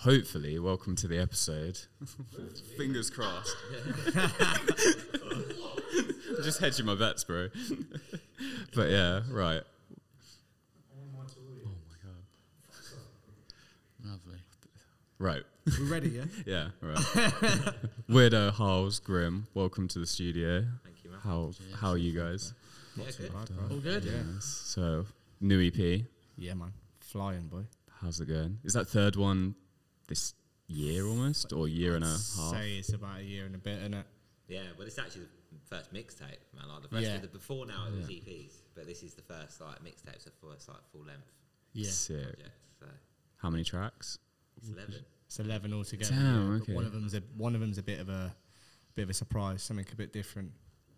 hopefully, welcome to the episode. Fingers crossed. Just hedging my bets, bro. But yeah, right. Oh my god. Lovely. Right. We're ready, yeah? Yeah, right. Weirdoe, Harlz, Grim, welcome to the studio. Thank you, man. How are you guys? Yeah, good. All good? Yeah. So, new EP. Yeah, man. Flying, boy. How's it going? Is that third one this year almost, or year and a half? Say it's about a year and a bit, innit? Yeah, well, it's actually the first mixtape, man. Like the first, before now it was EPs, but this is the first like mixtape, so first like full length Yeah. Sick. project. So How many tracks? it's 11. It's 11 altogether. Damn, yeah, okay. But one of them's a bit of a surprise, something a bit different.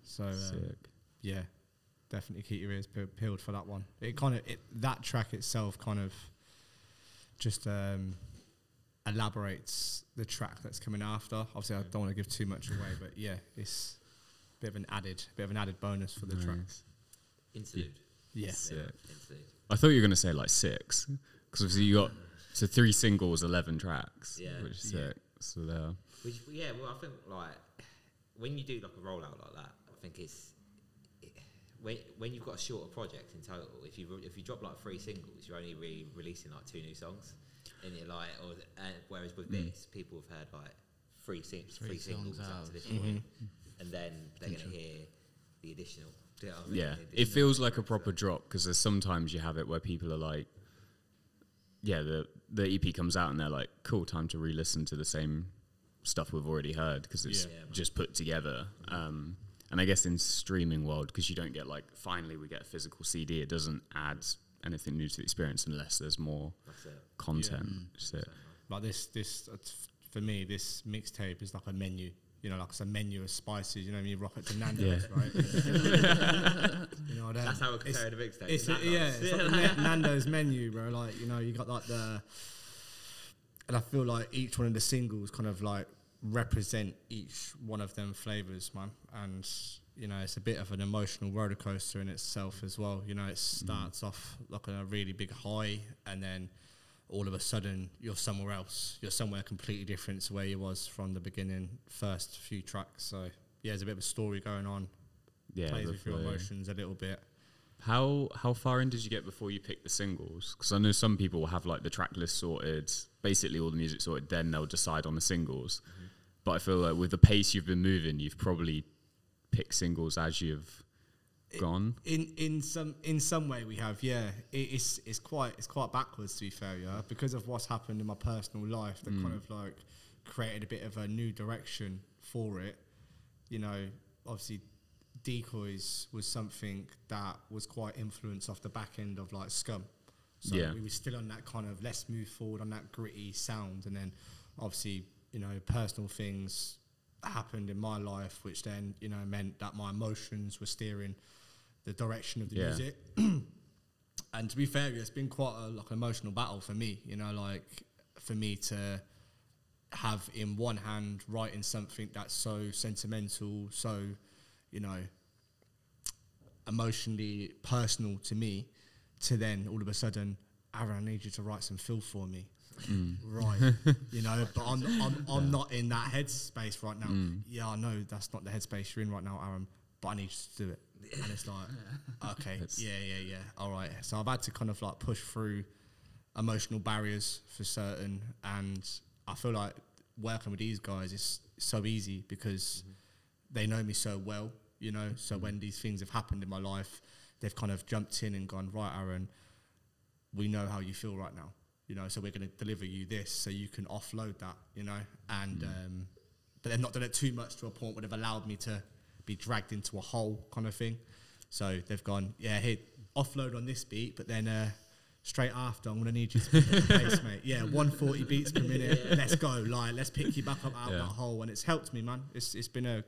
So Sick. yeah, definitely keep your ears peeled for that one. That track itself kind of just elaborates the track that's coming after. Obviously, I don't want to give too much away, but yeah, it's a bit of an added bonus for the track. Interlude. Yeah. Sick. Interlude. I thought you were going to say like 6, because obviously you got 3 singles, 11 tracks, Yeah. which is sick. So there. Which, yeah, well, I think like when you do like a rollout like that, I think when you've got a shorter project in total. If you drop like 3 singles, you're only really releasing like 2 new songs, and you're like, whereas with this, people have heard like 3 singles up to this point, and then they're going to hear the additional. Do you know what I mean? Yeah, it feels like a proper drop, because there's sometimes you have it where people are like, yeah, the EP comes out and they're like, cool, time to re-listen to the same stuff we've already heard, because it's just put together. And I guess in streaming world, because you don't get like, finally we get a physical CD, it doesn't add anything new to the experience unless there's more content. So, Like this for me, this mixtape is like a menu. You know, like it's a menu of spices. You know, when you rock it to Nando's, right? You know, That's how we're comparing the mixtape. It's like the Nando's menu, bro. Like, you know, you got like and I feel like each one of the singles kind of like represent each one of them flavors, man. And you know, it's a bit of an emotional roller coaster in itself as well. You know, it starts off like on a really big high, and then all of a sudden you're somewhere else. You're somewhere completely different to where you was from the beginning, first few tracks. So yeah, there's a bit of a story going on. yeah. Plays with your emotions a little bit. How far in did you get before you picked the singles? Because I know some people will have like the track list sorted, basically all the music sorted, then they'll decide on the singles. But I feel like with the pace you've been moving, you've probably picked singles as you've gone. In some way we have, yeah. It's quite backwards, to be fair, yeah. Because of what's happened in my personal life, that kind of like created a bit of a new direction for it. You know, obviously Decoys was something that was quite influenced off the back end of like Scum. So we were still on that kind of let's move forward on that gritty sound, and then obviously, you know, personal things happened in my life, which then, you know, meant that my emotions were steering the direction of the music. And to be fair, it's been quite a like emotional battle for me, you know, like for me to have in one hand writing something that's so sentimental, so, you know, emotionally personal to me, to then all of a sudden, Aaron, I need you to write some filth for me. Right, you know, but I'm not in that headspace right now. Yeah, I know that's not the headspace you're in right now, Aaron, but I need you to do it. And it's like, okay, yeah, all right. So I've had to kind of like push through emotional barriers for certain, and I feel like working with these guys is so easy because they know me so well, you know. So when these things have happened in my life, they've kind of jumped in and gone, right, Aaron, we know how you feel right now. You know, so we're going to deliver you this so you can offload that, you know. And but they've not done it too much to a point where they've allowed me to be dragged into a hole kind of thing. So they've gone, yeah, here, offload on this beat, but then straight after, I'm going to need you to pick up the pace, mate. Yeah, 140 beats per minute. Let's go, like, let's pick you back up out of that hole. And it's helped me, man. It's been a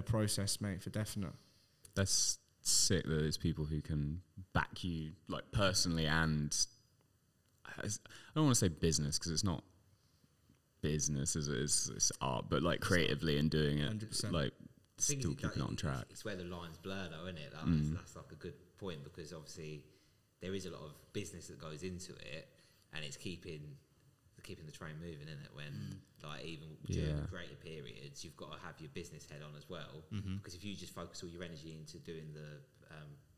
process, mate, for definite. That's sick that there's people who can back you like personally, and I don't want to say business because it's not business, it's art, but like creatively and doing it, 100%. like still keeping it on track. It's where the lines blur, though, isn't it? That's like a good point, because obviously there is a lot of business that goes into it, and it's keeping keeping the train moving, isn't it? When like even during the creative periods, you've got to have your business head on as well. Because if you just focus all your energy into doing the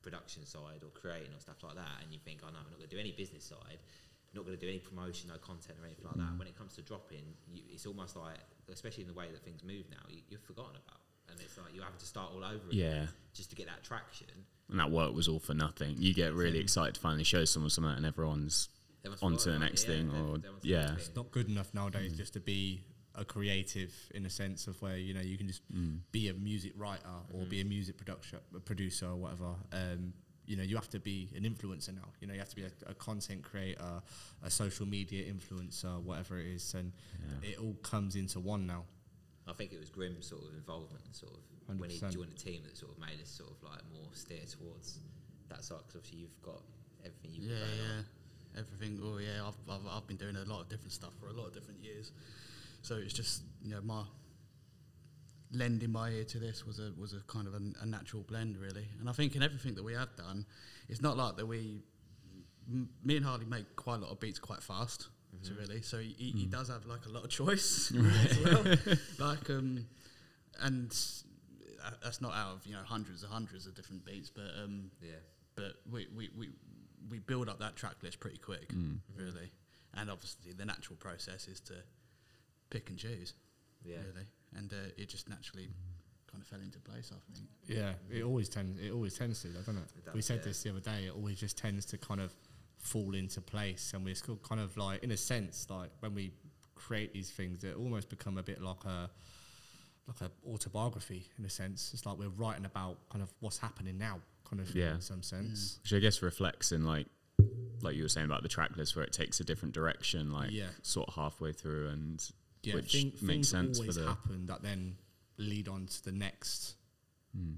production side or creating or stuff like that, and you think, oh no, I'm not going to do any business side, not going to do any promotion, no content or anything like that. When it comes to dropping, it's almost like, especially in the way that things move now, you're forgotten about, and it's like you're having to start all over again just to get that traction. And that work was all for nothing. You get really excited to finally show someone something, and everyone's on to the next thing. It's not good enough nowadays just to be a creative in a sense of where, you know, you can just be a music writer or be a music producer or whatever. You know, you have to be an influencer now. You know, you have to be a content creator, a social media influencer, whatever it is, and it all comes into one now. I think it was Grimm's sort of involvement, sort of 100%. When he joined the team, that sort of made us sort of like more steer towards that side. Because obviously you've got everything you've got going on. Everything. Oh yeah, I've been doing a lot of different stuff for a lot of different years. So it's just, you know, my lending my ear to this was a kind of a natural blend, really. And I think in everything that we have done, it's not like that me and Harley make quite a lot of beats quite fast, so really. So he does have like a lot of choice as well. Like, and that's not out of, you know, hundreds of different beats, but but we build up that track list pretty quick, really. And obviously the natural process is to pick and choose, really. And it just naturally kind of fell into place, I think. Yeah, it always tends to, doesn't it? We said this the other day. It always just tends to kind of fall into place, and we're still kind of like, in a sense, like when we create these things, they almost become a bit like a autobiography in a sense. It's like we're writing about kind of what's happening now, kind of in some sense. Which I guess reflects in like you were saying about the track list, where it takes a different direction, like sort of halfway through, and which makes sense for the happen that then lead on to the next.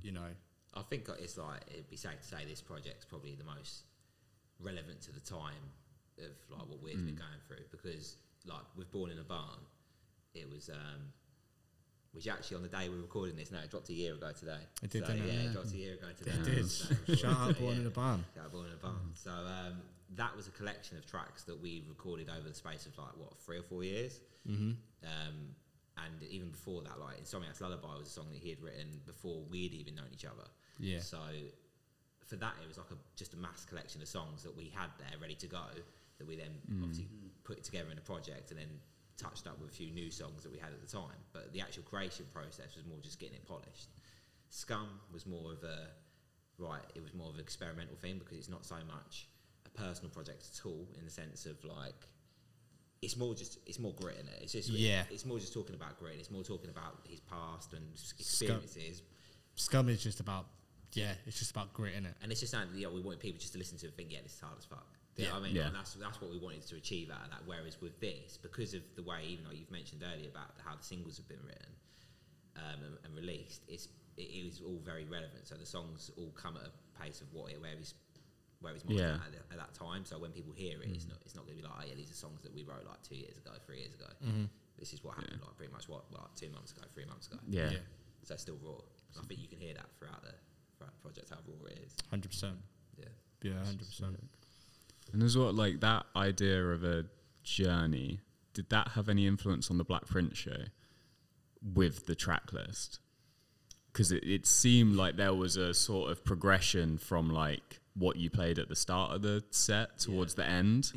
You know, I think it's like, it'd be safe to say this project's probably the most relevant to the time of like what we've been going through, because like with Born in a Barn, it was which actually on the day we're recording this now, it dropped a year ago today. It did, it dropped a year ago today. It did. Shout out Born in a Barn. Shout out Born in a Barn. So that was a collection of tracks that we recorded over the space of like 3 or 4 years. And even before that, like Insomniac's Lullaby was a song that he had written before we'd even known each other. Yeah. So for that, it was like just a mass collection of songs that we had there ready to go, that we then obviously put together in a project and then touched up with a few new songs that we had at the time. But the actual creation process was more just getting it polished. Scum was more of it was more of an experimental thing, because it's not so much a personal project at all, in the sense of like, it's more grit in it. It's just it's more just talking about grit. It's more talking about his past and experiences. Scum is just about it's just about grit in it. And it's just something that we wanted people just to listen to and think, this is hard as fuck. Yeah, I mean, and that's what we wanted to achieve out of that. Whereas with this, because of the way, even though you've mentioned earlier about how the singles have been written and released, it is all very relevant. So the songs all come at a pace of where he's at that time. So when people hear it, it's not going to be like, these are songs that we wrote like 2 years ago, 3 years ago. This is what happened like pretty much 2 months ago, 3 months ago. So it's still raw. So I think you can hear that throughout the project, how raw it is. 100%. Yeah, 100%. And as well, like that idea of a journey, did that have any influence on the Black Prince show with the track list? Because it seemed like there was a sort of progression from like what you played at the start of the set towards the end,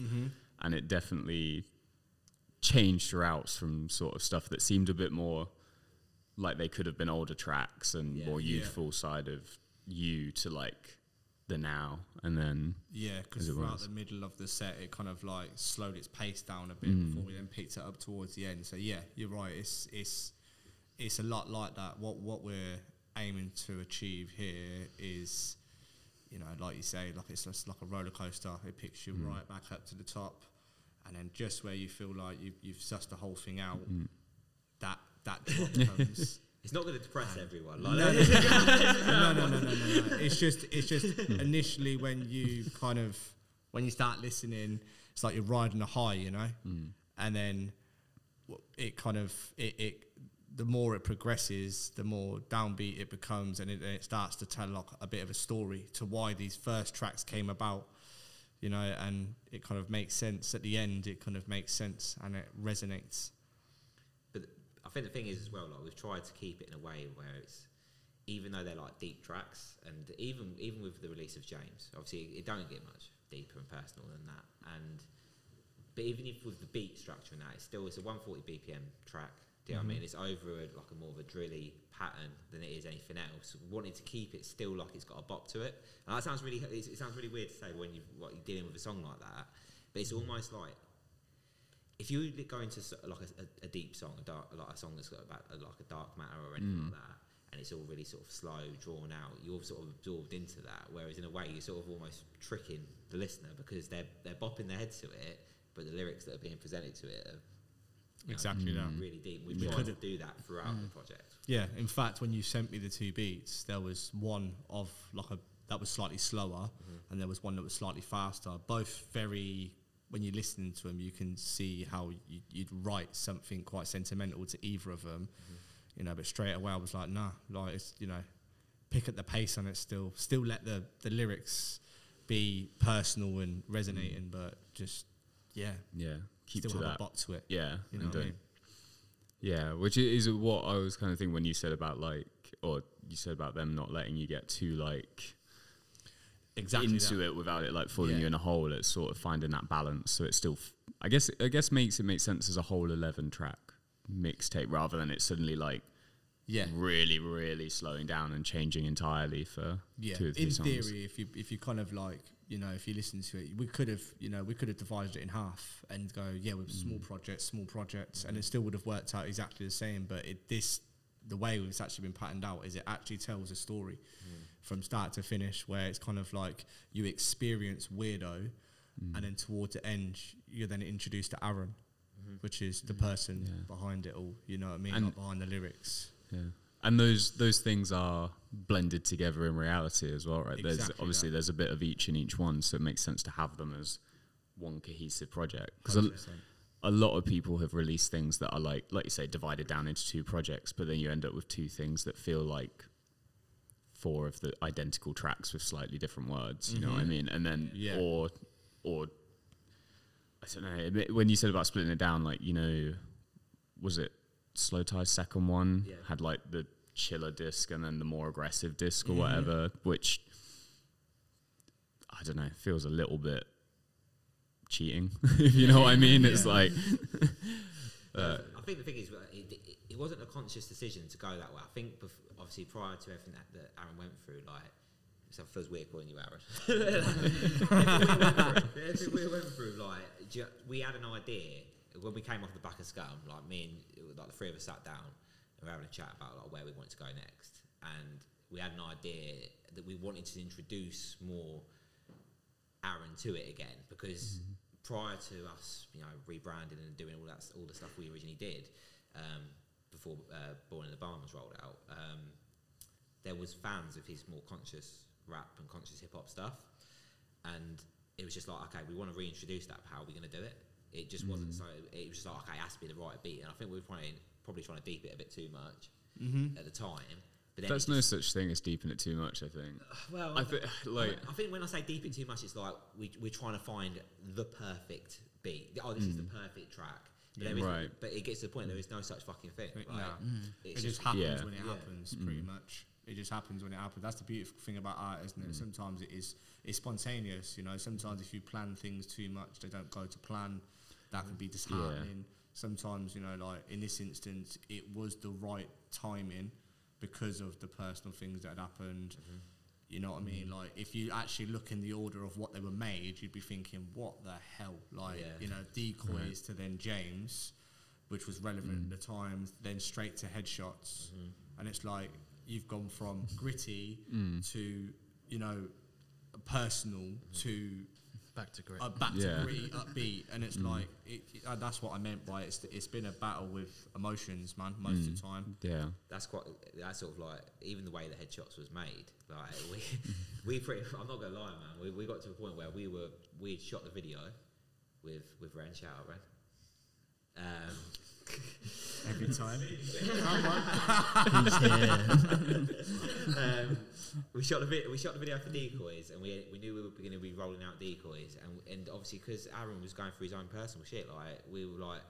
and it definitely changed throughout from sort of stuff that seemed a bit more like they could have been older tracks and more youthful side of you to like the now, and then because throughout the middle of the set it kind of like slowed its pace down a bit before we then picked it up towards the end. So you're right, it's a lot like that. What we're aiming to achieve here is, you know, like you say, like it's just like a roller coaster. It picks you right back up to the top, and then just where you feel like you've sussed the whole thing out, that drop comes. It's not going to depress everyone. No. It's just initially when you start listening, it's like you're riding a high, you know, and then it kind of the more it progresses, the more downbeat it becomes, and it starts to tell like a bit of a story to why these first tracks came about. you know, and it kind of makes sense at the end. It kind of makes sense and it resonates. But I think the thing is as well, like we've tried to keep it in a way where it's, even though they're like deep tracks, and even with the release of James, obviously it don't get much deeper and personal than that. And but even if with the beat structure and that, it's a 140 BPM track. Do you know what I mean? It's over like a more of a drilly pattern than it is anything else. We wanted to keep it still like it's got a bop to it. And that sounds really, it sounds really weird to say when you're dealing with a song like that. But it's almost like if you go into like a deep song, like a song that's got about like a dark matter or anything like that, and it's all really sort of slow, drawn out, you're sort of absorbed into that. Whereas in a way, you're sort of almost tricking the listener because they're bopping their heads to it, but the lyrics that are being presented to it are exactly that. Really deep. We've tried to do that throughout the project. Yeah, in fact, when you sent me the 2 beats, there was one of that was slightly slower, and there was one that was slightly faster. Both very, when you're listening to them, you can see how you'd write something quite sentimental to either of them. You know, but straight away I was like, nah, like it's, you know, pick at the pace on it still let the lyrics be personal and resonating, but just keep still to have that. a bop to it. Yeah, you know what I mean? Yeah, which is what I was kind of thinking when you said about like, or you said about them not letting you get too like exactly into it without it like falling you in a hole. It's sort of finding that balance, so it still, I guess makes sense as a whole 11 track mixtape rather than it suddenly like really, really slowing down and changing entirely for 2 or 3 in songs. theory, if you kind of like, you know, if you listen to it, we could have divided it in half and go, with small projects, and it still would have worked out exactly the same. But the way it's actually been patterned out is it actually tells a story from start to finish, where it's kind of like you experience Weirdoe, and then towards the end, you're then introduced to Aaron, which is the person behind it all. You know what I mean? Not behind the lyrics. Yeah. And those things are blended together in reality as well, right? Exactly There's a bit of each in each one, so it makes sense to have them as one cohesive project. Because a lot of people have released things that are like you say, divided down into 2 projects, but then you end up with 2 things that feel like 4 of the identical tracks with slightly different words. You know what I mean? And then or I don't know. When you said about splitting it down, like, you know, was it Slow Tie's second one had like the chiller disc and then the more aggressive disc or whatever, which I don't know, feels a little bit cheating, if you know what I mean. It's like I think the thing is, it wasn't a conscious decision to go that way. I think obviously prior to everything that Aaron went through, like, so it feels weird calling you Aaron. Everything we went through, like, we had an idea when we came off the back of Scum, like the 3 of us sat down and we were having a chat about like where we wanted to go next, and we had an idea that we wanted to introduce more Aaron to it again, because prior to us, you know, rebranding and doing all the stuff we originally did before Born in the Barn was rolled out, there was fans of his more conscious rap and conscious hip hop stuff, and it was just like, okay, we want to reintroduce that. How are we going to do it? It just wasn't so. It was just like, okay, it has to be the right beat, and I think we were probably trying to deep it a bit too much at the time. But then there's no such thing as deeping it too much, I think. Well, I think when I say deep it too much, it's like we're trying to find the perfect beat. Oh, this is the perfect track. But, but it gets to the point there is no such fucking thing. It just happens when it happens, pretty much. It just happens when it happens. That's the beautiful thing about art, isn't it? Sometimes it's spontaneous, you know. Sometimes if you plan things too much, they don't go to plan. That can be disheartening. Sometimes, you know, like in this instance, it was the right timing because of the personal things that had happened. You know what I mean? Like, if you actually look in the order of what they were made, you'd be thinking, what the hell? Like, you know, Decoys to then James, which was relevant at the time, then straight to Headshots. And it's like, you've gone from gritty to, you know, personal to back to gritty, gritty, upbeat, and it's like that's what I meant by it's been a battle with emotions, man, most of the time. Yeah, that's sort of like, even the way the Headshots was made. Like we pretty. I'm not gonna lie, man. We got to a point where we'd shot the video with Ren, shout out Ren. Every time. We shot the video for decoys, and we knew we were going to be rolling out decoys, and obviously because Aaron was going through his own personal shit, like we were like,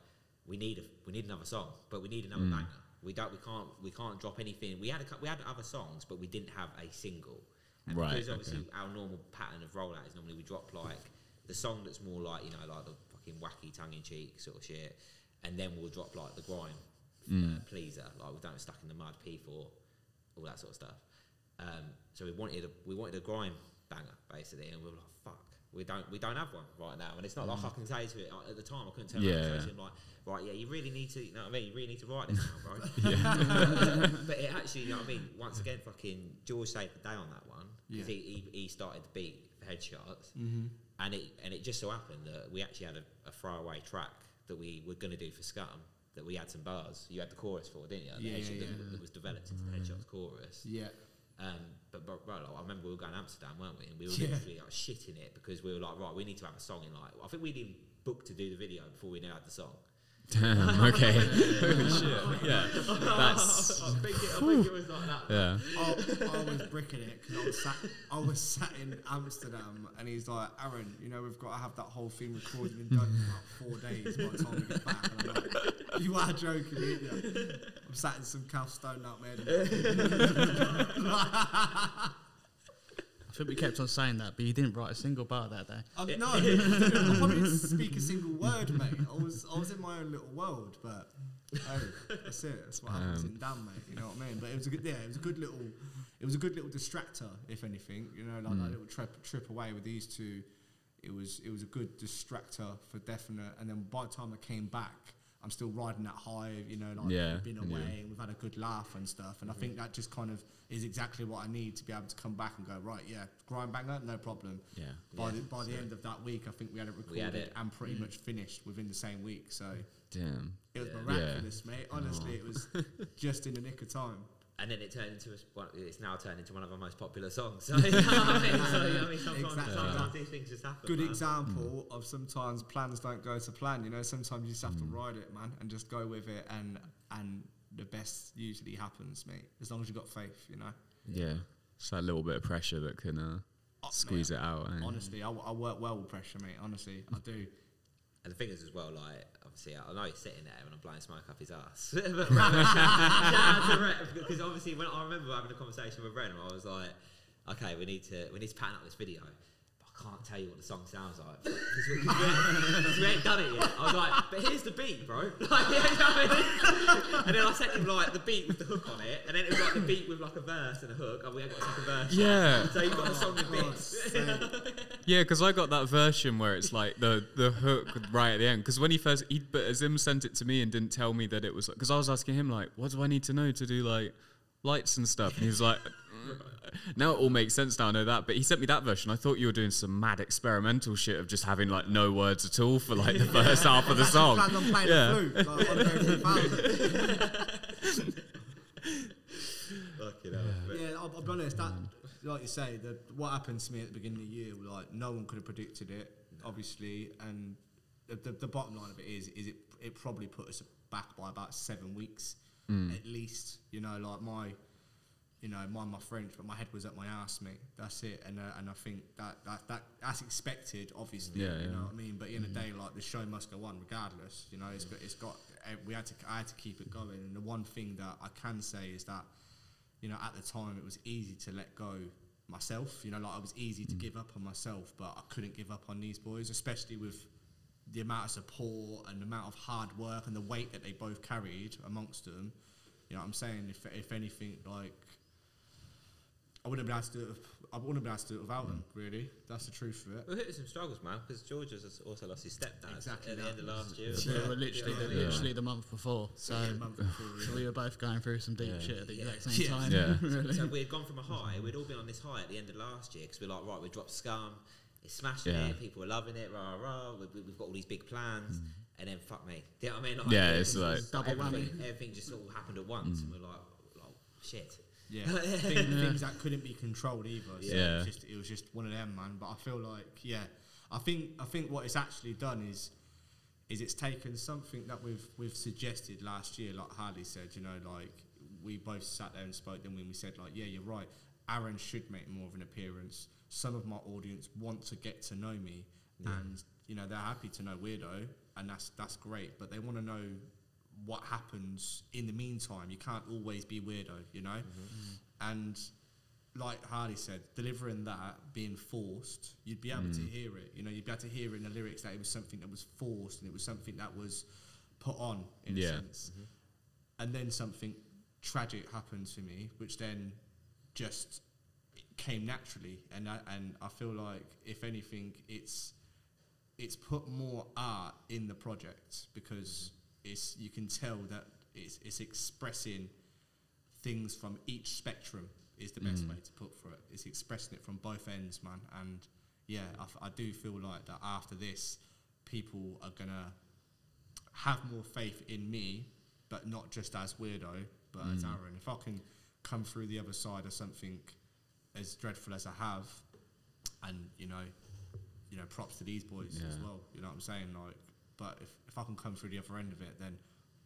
we need another song, but we need another banger. We can't drop anything. We had other songs, but we didn't have a single. And because obviously our normal pattern of rollout is normally we drop like the song that's more like, you know, like the fucking wacky tongue-in-cheek sort of shit, and then we'll drop like the grime pleaser, like we don't stuck in the mud, P4, all that sort of stuff. So we wanted a grime banger basically, and we were like, fuck, we don't have one right now. And it's not like I can say to it at the time, I couldn't tell him like, right, yeah, you really need to, you know what I mean, you really need to write this now, bro. But it actually, you know what I mean, once again, fucking George saved the day on that one, because he started the beat for Headshots, and it just so happened that we actually had a throwaway track that we were going to do for Scum, that we had some bars. You had the chorus for, didn't you? That was developed into the Headshots chorus. Yeah. But bro, like, I remember we were going to Amsterdam, weren't we? And we were literally like shitting it because we were like, right, we need to have a song in like. I think we'd even booked to do the video before we knew had the song. Damn. Okay. Holy shit. Yeah. That's. I think it was like that. Yeah. I was bricking it because I was sat in Amsterdam, and he's like, Aaron, you know, we've got to have that whole thing recorded and done in about 4 days by the time we get back. And I'm like, you are joking, aren't you? I'm sat in some calf stone out there. I think we kept on saying that, but you didn't write a single bar that day. No, I probably didn't speak a single word, mate. I was in my own little world, but that's it. That's what happens in Damn, mate. You know what I mean? But it was a good little distractor, if anything. You know, like that little trip away with these two. It was a good distractor for definite. And then by the time I came back, I'm still riding that high, you know, like we've been away and we've had a good laugh and stuff. And I think that just kind of is exactly what I need to be able to come back and go, right, yeah, grime banger, no problem. Yeah. By the end of that week, I think we had it recorded and pretty much finished within the same week. So damn. It was miraculous, mate. Honestly, it was just in the nick of time. And then it turned into it's now turned into one of our most popular songs. So, you know what I mean? Sometimes these things just happen. Good example of sometimes plans don't go to plan. You know, sometimes you just have to ride it, man, and just go with it, and the best usually happens, mate. As long as you've got faith, you know. Yeah, it's that little bit of pressure that can squeeze it out. Honestly, I work well with pressure, mate. Honestly, I do. And the thing is as well, like, obviously, I know he's sitting there and I'm blowing smoke up his ass. Because obviously, when I remember having a conversation with Ren, I was like, okay, we need to pattern up this video. But I can't tell you what the song sounds like because we ain't done it yet. I was like, but here's the beat, bro. Like, you know what I mean? And then I sent him like the beat with the hook on it, and then it was like the beat with like a verse and a hook, and we ain't got a second verse. Yeah. So you've got the song with bits. Yeah, because I got that version where it's like the hook right at the end. Because when but Azim sent it to me and didn't tell me that it was like, because I was asking him like, what do I need to know to do like lights and stuff? And he was like, now it all makes sense now, I know that. But he sent me that version. I thought you were doing some mad experimental shit of just having like no words at all for like the first half of the song. Yeah. I'll be honest, that, like you say, what happened to me at the beginning of the year, like no one could have predicted it, obviously, and the bottom line of it is it probably put us back by about 7 weeks at least. You know, like mind my French, but my head was at my ass, mate. That's it, and I think that's expected, obviously. Yeah, you know what I mean. But in the day, like the show must go on regardless. You know, I had to keep it going. And the one thing that I can say is that, you know, at the time it was easy to let go myself. You know, like I was easy to give up on myself, but I couldn't give up on these boys, especially with the amount of support and the amount of hard work and the weight that they both carried amongst them. You know what I'm saying? If anything, like, I wouldn't be able to do it without them, really. That's the truth of it. We hit some struggles, man, because George has also lost his stepdad at the end of last year. Yeah, well, literally the month before. So we were both going through some deep shit at the exact same time. Yeah. Really. So we'd gone from a high, we'd all been on this high at the end of last year, because we're like, right, we dropped Scum, it's smashing it, people are loving it, rah, rah, we've got all these big plans, and then fuck me. Do you know what I mean? Like, it's like double whammy. Everything just all happened at once, and we're like, shit. Yeah, things that couldn't be controlled either. So yeah, it was just one of them, man. But I feel like, I think what it's actually done is is it's taken something that we've suggested last year, like Harlz said, you know, like we both sat there and spoke then when we said like, yeah, you're right, Aaron should make more of an appearance. Some of my audience want to get to know me, and you know, they're happy to know Weirdoe, and that's great, but they want to know what happens in the meantime. You can't always be Weirdoe, you know. And like Harlz said, delivering that, being forced, you'd be able to hear it. You know, you'd be able to hear in the lyrics that it was something that was forced and it was something that was put on, in a sense. And then something tragic happened to me, which then just came naturally. And I feel like, if anything, it's put more art in the project, because you can tell that it's expressing things from each spectrum. Is the best way to put for it. It's expressing it from both ends, man. And yeah, I do feel like that after this, people are gonna have more faith in me, but not just as Weirdoe, but as Aaron. If I can come through the other side of something as dreadful as I have, and you know, props to these boys as well. You know what I'm saying? Like, but if I can come through the other end of it, then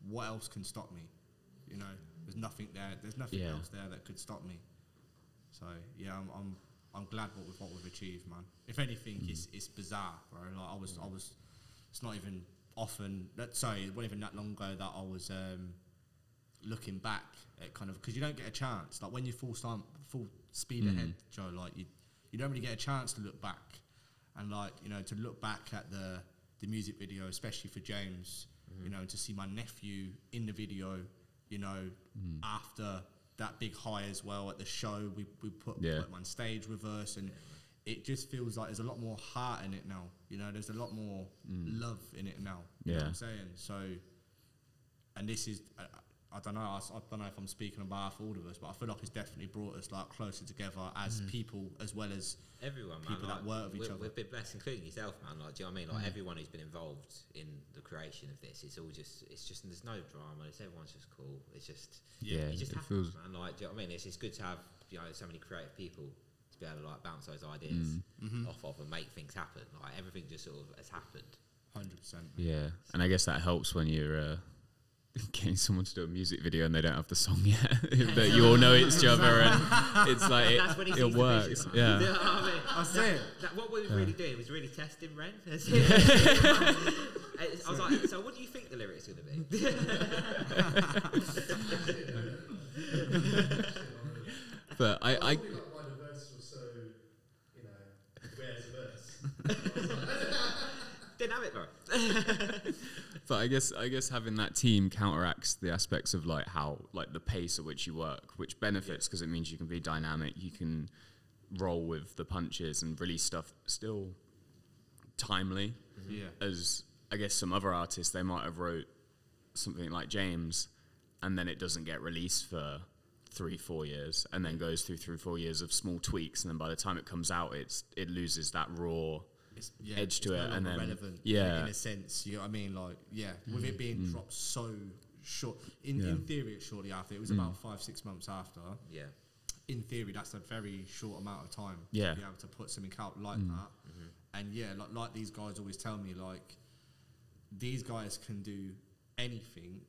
what else can stop me? You know, there's nothing there. There's nothing else there that could stop me. So yeah, I'm glad what we've achieved, man. If anything, it's bizarre, bro. Like I was. It's not even often. Sorry, it wasn't even that long ago that I was looking back at kind of, because you don't get a chance. Like when you full speed ahead, Joe. Like you don't really get a chance to look back, and like, you know, to look back at the music video, especially for James, you know, to see my nephew in the video, you know, after that big high as well at the show, we put him on stage with us, and it just feels like there's a lot more heart in it now. You know, there's a lot more love in it now. You know what I'm saying? So, and this is, I don't know if I'm speaking on behalf of all of us, but I feel like it's definitely brought us like closer together as people, as well as everyone, people man, that work with each other. We've been blessed, including yourself, man. Like, do you know what I mean? Like everyone who's been involved in the creation of this, it's just there's no drama. Everyone's just cool. It's just it just happens, man. Like, do you know what I mean? It's good to have, you know, so many creative people to be able to like bounce those ideas off of and make things happen. Like everything just sort of has happened. 100%. Yeah, and I guess that helps when you're getting someone to do a music video and they don't have the song yet, but you all know each other, and it's like it works. Yeah, You know what I mean? That's it. What we were really doing was really testing Ren. I was like, so what do you think the lyrics are going to be? But I why the verses were so, you know, where's the verse? didn't have it, bro. But I guess having that team counteracts the aspects of like how, like the pace at which you work, which benefits because it means you can be dynamic, you can roll with the punches and release stuff still timely. As I guess some other artists, they might have wrote something like James, and then it doesn't get released for 3-4 years, and then goes through 3-4 years of small tweaks, and then by the time it comes out, it loses that raw edge to it, and then relevant, in a sense, you know what I mean? Like, with it being dropped so short, in theory, it's shortly after. It was about 5-6 months after. Yeah, in theory, that's a very short amount of time to be able to put something out like that. And like these guys always tell me, like, these guys can do anything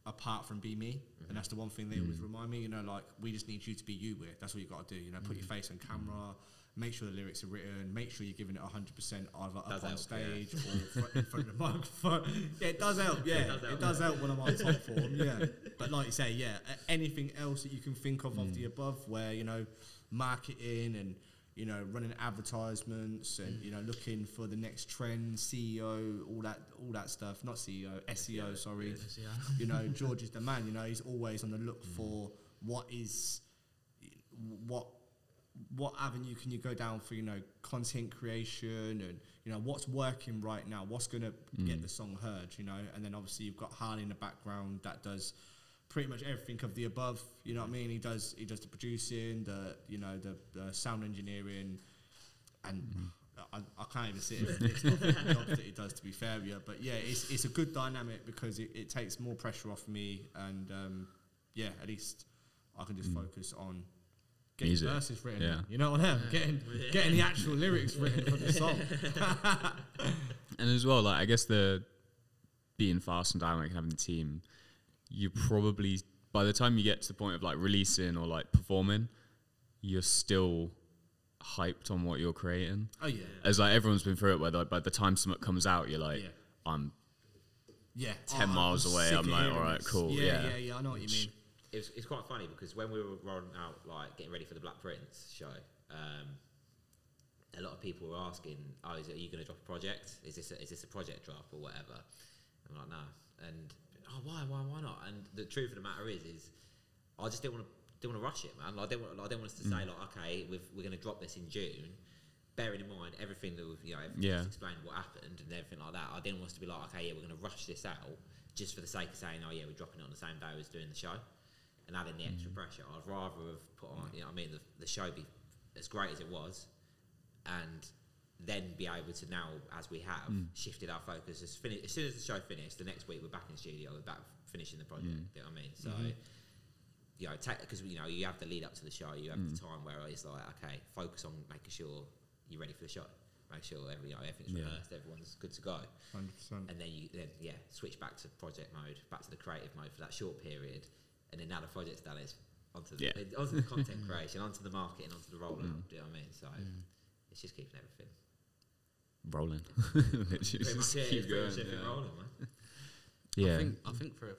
apart from be me, and that's the one thing they always remind me. You know, like, we just need you to be you. That's what you got to do. You know, put your face on camera. Make sure the lyrics are written. Make sure you're giving it 100% either up on stage or in front of the microphone. Yeah, it does help. Yeah, it does help when I'm on top form. Yeah, but like you say, anything else that you can think of the above, where, you know, marketing and, you know, running advertisements and, you know, looking for the next trend, CEO, all that stuff. Not CEO, SEO. Sorry. You know, George is the man. You know, he's always on the look for what avenue can you go down for, you know, content creation, and, you know, what's working right now, what's going to get the song heard, you know. And then obviously you've got Harlz in the background that does pretty much everything of the above, you know what I mean? He does the producing, the sound engineering, and I can't even sit here list off the jobs that he does, to be fair with you. But yeah, it's a good dynamic because it takes more pressure off me, and at least I can just focus on getting music. Verses written, you know what I mean? Getting the actual lyrics written for the song. And as well, like, I guess the being fast and dynamic and having the team, you probably, by the time you get to the point of like releasing or like performing, you're still hyped on what you're creating. Oh yeah. As like everyone's been through it, where like by the time something comes out, you're like, I'm 10 miles away. I'm like, all right, cool. Yeah, I know what you mean. It's quite funny because when we were rolling out, like getting ready for the Black Prince show, a lot of people were asking, "Oh, are you going to drop a project? Is this a project drop or whatever?" I'm like, "No." And why not? And the truth of the matter is I just didn't want to rush it, man. Like, I didn't want us to say like, okay, we're going to drop this in June. Bearing in mind everything that we've, just explained what happened and everything like that. I didn't want us to be like, okay, we're going to rush this out just for the sake of saying, oh yeah, we're dropping it on the same day as doing the show and adding the extra pressure. I'd rather have put on, the show be as great as it was, and then be able to now, as we have, shifted our focus. As soon as the show finished, the next week we're back in the studio, we're back finishing the project. You know what I mean? So. Because you have the lead up to the show, you have the time where it's like, okay, focus on making sure you're ready for the show. Make sure everything's rehearsed, everyone's good to go. 100%. And then switch back to project mode, back to the creative mode for that short period. And then now the project's done, it's onto the content creation, onto the marketing, onto the rollout. Do you know what I mean? So it's just keeping everything rolling. Keep going, rolling, man. Yeah, I think for a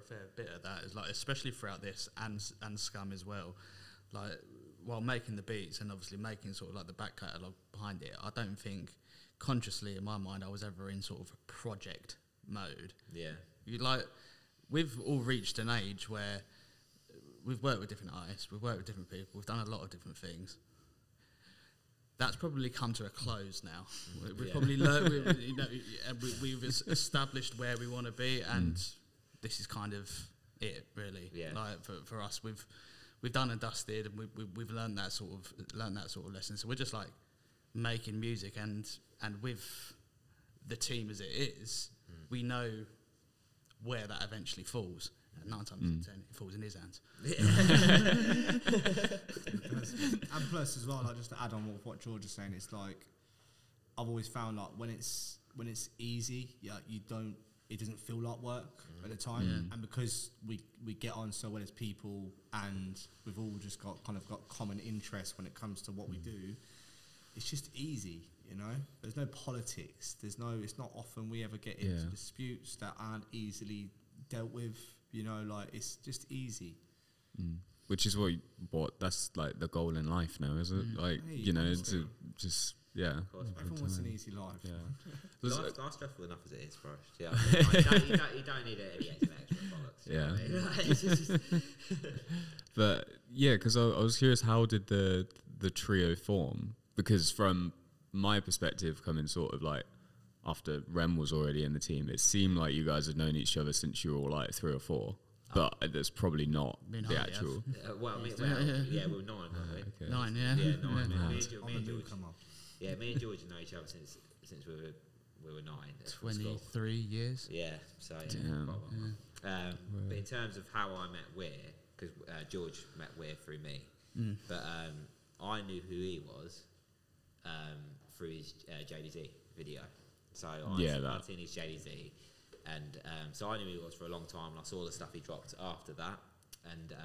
fair bit of that is like, especially throughout this and Scum as well, like while making the beats and obviously making sort of like the back catalogue behind it, I don't think consciously in my mind I was ever in sort of a project mode. Yeah, we've all reached an age where we've worked with different artists, we've worked with different people, we've done a lot of different things. That's probably come to a close now. We've probably learned, we've established where we want to be, and this is kind of it, really. Yeah. Like for us, we've done and dusted, and we've learned that sort of lesson. So we're just like making music, and with the team as it is, we know where that eventually falls. 9 times out of 10, it falls in his hands. And plus as well, like just to add on what George is saying, it's like I've always found like when it's easy, it doesn't feel like work at the time, and because we get on so well as people, and we've all just got common interests when it comes to what we do. It's just easy, There's no politics. It's not often we ever get into disputes that aren't easily dealt with. It's just easy. Which is what that's like the goal in life now, is it? Like, to just, everyone wants an easy life. Yeah. Life's stressful enough as it is, bro. Yeah, you don't need any extra bollocks. Yeah. But yeah, because I was curious, how did the trio form? Because from my perspective, coming sort of like after Rem was already in the team, it seemed like you guys had known each other since you were all like 3 or 4. But that's probably not the actual. We were 9, weren't we? Okay. 9, yeah. Yeah, 9. Me and George. Come on. Yeah, me and George know each other since we were 9. 23 years. Yeah, so damn. But in terms of how I met Weir, because George met Weir through me, but I knew who he was through his JDZ video. So I'd seen his JDZ, and so I knew who he was for a long time, and I saw the stuff he dropped after that, and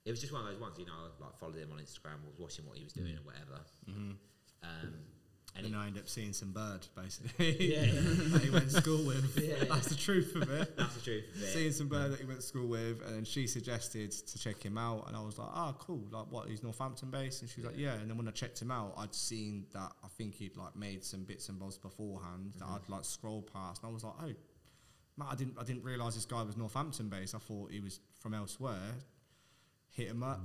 it was just one of those ones, I like followed him on Instagram, was watching what he was doing or whatever. And then I ended up seeing some bird, basically. That he went to school with. That's the truth of it. That's the truth of it. Seeing some bird that he went to school with, and then she suggested to check him out, and I was like, cool. Like, what, he's Northampton based? And she was like, yeah. And then when I checked him out, I'd seen that I think he'd like made some bits and bobs beforehand that I'd like scrolled past, and I was like, oh, man, I didn't realise this guy was Northampton based. I thought he was from elsewhere. Hit him up.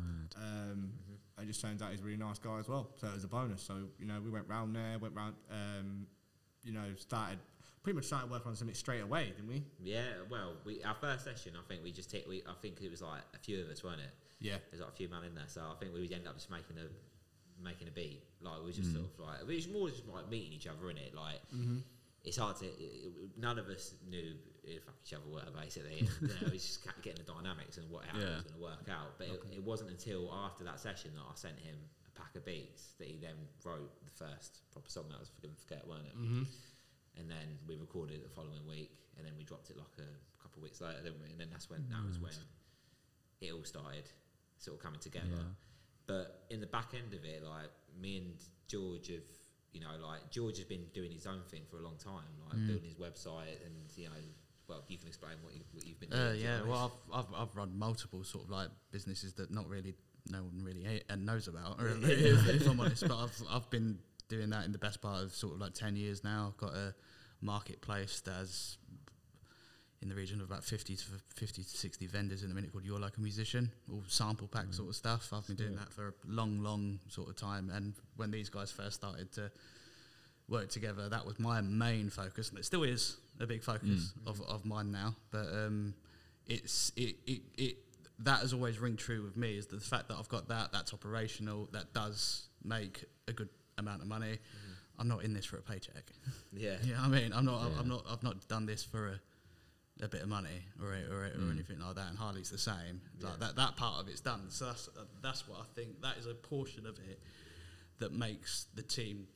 It just turns out he's a really nice guy as well. So it was a bonus. So, we went round there, started working on something straight away, didn't we? Yeah, well, our first session, I think I think it was like a few of us, wasn't it? Yeah. There's like a few man in there. So I think we would end up just making a beat. Like, we were just sort of like, it was more just like meeting each other, innit? Like, it's hard to, none of us knew who the fuck each other were, basically. It was just getting the dynamics and how it was going to work out. But it wasn't until after that session that I sent him a pack of beats that he then wrote the first proper song that I was going to forget, weren't it? and then we recorded it the following week, and then we dropped it like a couple of weeks later, didn't we? And then that was when it all started sort of coming together. Yeah. But in the back end of it, like me and George have, George has been doing his own thing for a long time, like building his website, and well, you can explain what you've been doing. Yeah, well, I've run multiple sort of like businesses that no one really knows about, if I'm honest. But I've been doing that in the best part of sort of like 10 years now. I've got a marketplace that has in the region of about 50 to 60 vendors in the minute called You're Like a Musician, all sample pack sort of stuff. I've been doing that for a long sort of time. And when these guys first started to work together, that was my main focus, and it still is a big focus of mine now. But that has always ring true with me, is the fact that I've got that's operational, that does make a good amount of money. I'm not in this for a paycheck. Yeah, I mean, I've not done this for a bit of money or anything like that. And Harley's the same. Like that part of it's done. So that's what I think. That is a portion of it that makes the team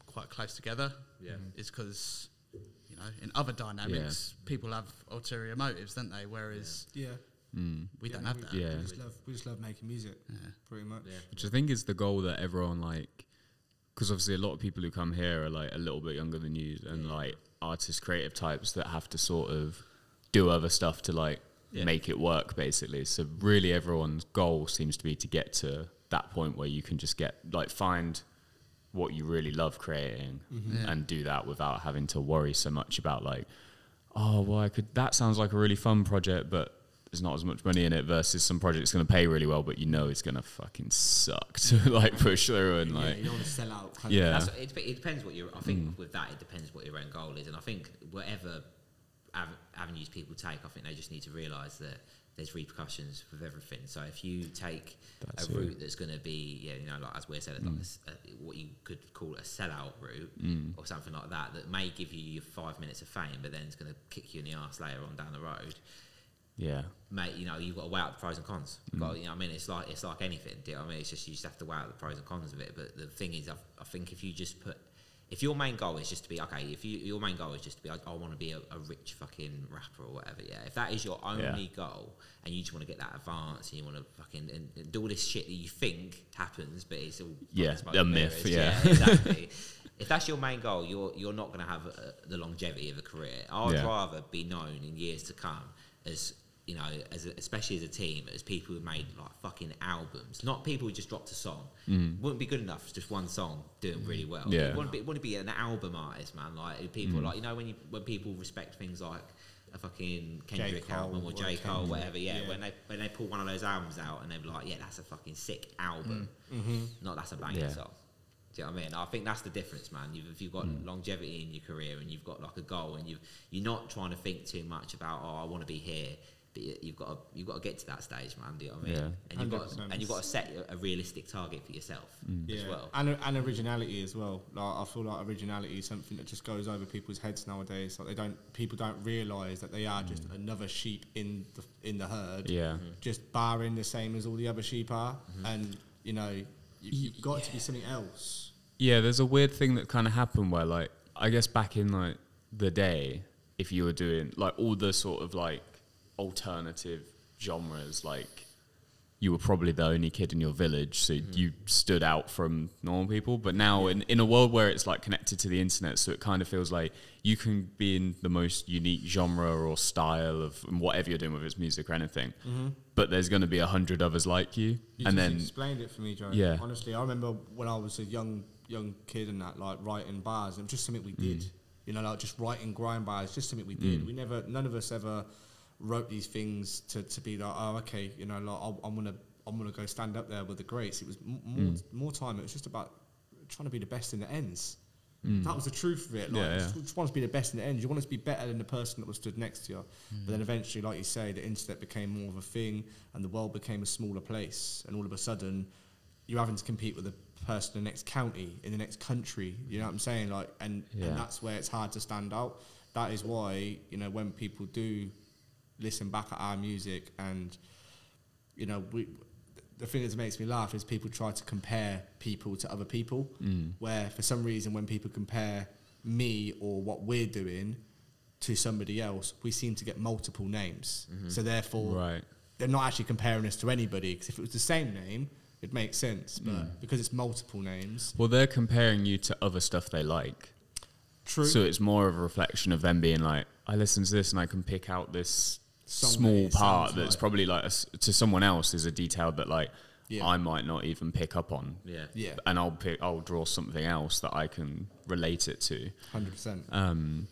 quite close together. Yeah, is because in other dynamics, people have ulterior motives, don't they? Whereas we don't have that. Yeah, we just love making music, pretty much. Yeah. Which I think is the goal that everyone because obviously a lot of people who come here are like a little bit younger than you, and like artist creative types that have to sort of do other stuff to make it work, basically. So really everyone's goal seems to be to get to that point where you can just find what you really love creating and do that without having to worry so much about that sounds like a really fun project, but there's not as much money in it, versus some project's going to pay really well, but it's going to fucking suck to push through and you don't want to sell out. It depends what I think with that, it depends what your end goal is, and I think whatever avenues people take, I think they just need to realise that there's repercussions with everything. So if you take a route that's going to be, as we said, what you could call a sellout route or something like that may give you your 5 minutes of fame, but then it's going to kick you in the arse later on down the road. Yeah, mate. You've got to weigh out the pros and cons. It's like anything. Do you know what I mean? It's just you just have to weigh out the pros and cons of it. But the thing is, I think if you just if your main goal is just to be your main goal is just to be, I want to be a rich fucking rapper or whatever. Yeah, if that is your only goal and you just want to get that advance and you want to fucking and do all this shit that you think happens, but it's all a myth. Yeah, exactly. If that's your main goal, you're not going to have the longevity of a career. I'd rather be known in years to come as especially as a team, as people who made fucking albums, not people who just dropped a song. Wouldn't be good enough, just one song doing really well. Yeah. You want to be an album artist, man. Like people when people respect things like a fucking Kendrick album or J. Cole, whatever. Yeah, when they pull one of those albums out and they're like, that's a fucking sick album. Not that's a banging song. Do you know what I mean? I think that's the difference, man. If you've got longevity in your career and you've got a goal and you're not trying to think too much about I want to be here. But you've got to get to that stage, man. Do you know what I mean? And you've got to set a realistic target for yourself as well. And originality as well. I feel like originality is something that just goes over people's heads nowadays. People don't realise that they are just another sheep in the herd. Yeah. Just barring the same as all the other sheep are, and you've got to be something else. Yeah, there's a weird thing that kind of happened where I guess back in the day, if you were doing all the sort of alternative genres, you were probably the only kid in your village, so you stood out from normal people. But now in a world where it's connected to the internet, so it kind of feels like you can be in the most unique genre or style of whatever you're doing, whether it's music or anything, but there's going to be 100 others like you. And then explained it for me, Joe. Yeah, honestly, I remember when I was a young kid and that, writing bars, it was just something we did. Just writing grind bars, just something we did. None of us ever wrote these things to be I'm gonna go stand up there with the greats. It was more time. It was just about trying to be the best in the ends. That was the truth of it. You just want to be the best in the ends. You want to be better than the person that was stood next to you. But then eventually, like you say, the internet became more of a thing, and the world became a smaller place. And all of a sudden, you're having to compete with the person in the next county, in the next country. You know what I'm saying? And that's where it's hard to stand out. That is why when people do listen back at our music, and the thing that makes me laugh is people try to compare people to other people, where for some reason when people compare me or what we're doing to somebody else, we seem to get multiple names. So therefore, they're not actually comparing us to anybody, because if it was the same name, it makes sense. But because it's multiple names... Well, they're comparing you to other stuff they like. True. So it's more of a reflection of them being like, I listen to this and I can pick out this Song small part sounds that's like. probably like to someone else is a detail that like I might not even pick up on. Yeah. And I'll draw something else that I can relate it to. 100%.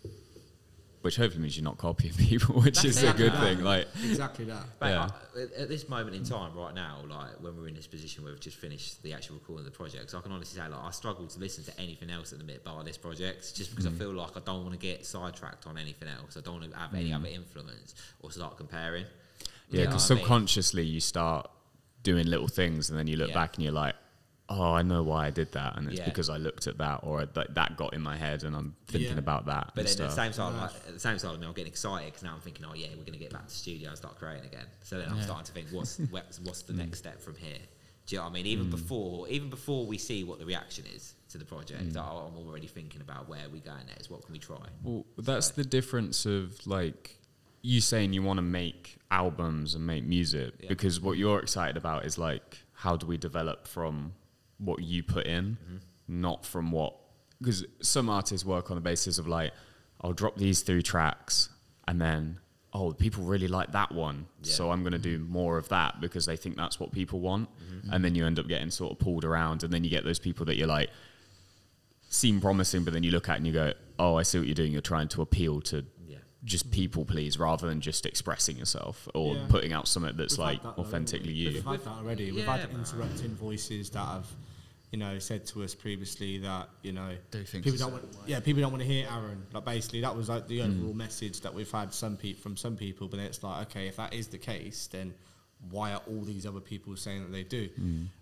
Which hopefully means you're not copying people, which is a good thing. Like exactly that. But at this moment in time, right now, like when we're in this position where we've just finished the actual recording of the project, so I can honestly say, like, I struggle to listen to anything else at the minute bar this project, just because I feel like I don't want to get sidetracked on anything else. I don't want to have any other influence or start comparing. Yeah, because subconsciously you start doing little things, and then you look back and you're like, oh, I know why I did that, and it's because I looked at that, or that got in my head, and I'm thinking about that. But then at the same time, at the same time, I'm getting excited because now I'm thinking, oh yeah, we're going to get back to the studio and start creating again. So then I'm starting to think, what's the next step from here? Do you know what I mean? Even before we see what the reaction is to the project, I'm already thinking about where we go next. What can we try? Well, that's the difference of like you saying you want to make albums and make music, because what you're excited about is like, how do we develop from what you put in, not from what, because some artists work on the basis of like, I'll drop these 3 tracks and then, oh, people really like that one, so I'm going to do more of that because they think that's what people want. And then you end up getting sort of pulled around, and then you get those people that you're like, seem promising, but then you look at it and you go, oh, I see what you're doing. You're trying to appeal to just people please, rather than just expressing yourself or putting out something that's like authentically you. We've had that already. We've had interrupting voices that have, you know, said to us previously that, you know, people don't want to hear Aaron. Like basically, that was like the overall message that we've had from some people. But then it's like, okay, if that is the case, then why are all these other people saying that they do?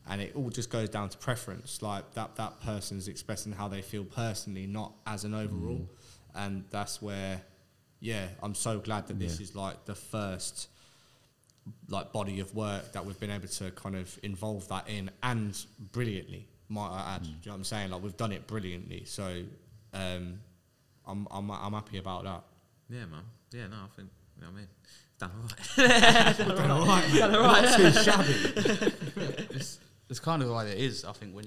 And it all just goes down to preference. Like that person's expressing how they feel personally, not as an overall. And that's where, I'm so glad that this is like the first like body of work that we've been able to kind of involve that in, and brilliantly, might I add. Do you know what I'm saying? Like we've done it brilliantly. So I'm happy about that. Yeah, man. Yeah, no, I think, you know what I mean, done all right. Done all right. Not too shabby. It's kind of the way it is. I think when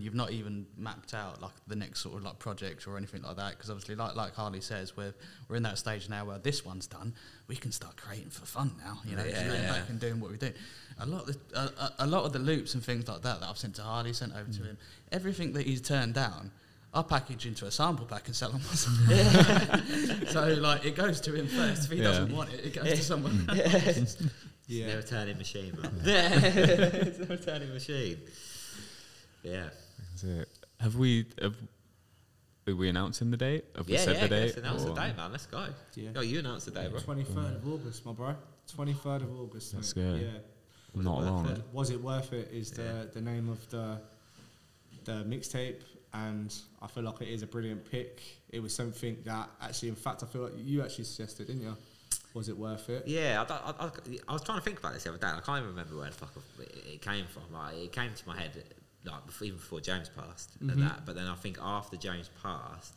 you've not even mapped out like the next sort of like project or anything like that, because obviously like Harley says, we're in that stage now where this one's done, we can start creating for fun now, you know, back and doing what we do. A lot of the loops and things like that I've sent to Harley, sent over to him, everything that he's turned down, I package into a sample pack and sell them. So like it goes to him first. If he doesn't want it, it goes to someone else. It's never turning machine, man. It's never turning machine. Yeah. That's it. Are we announcing the date? Have we said the date? Let's announce the date, man. Let's go. Yeah. Oh, you announced the date, bro. 23rd of August, my bro. 23rd of August. That's good. Yeah. Not long. Was It Worth It is the name of the mixtape, and I feel like it is a brilliant pick. It was something that actually, in fact, I feel like you actually suggested, didn't you? Was it worth it? Yeah, I was trying to think about this the other day. I can't even remember where the fuck it came from. Like, it came to my head like even before James passed and that. But then I think after James passed,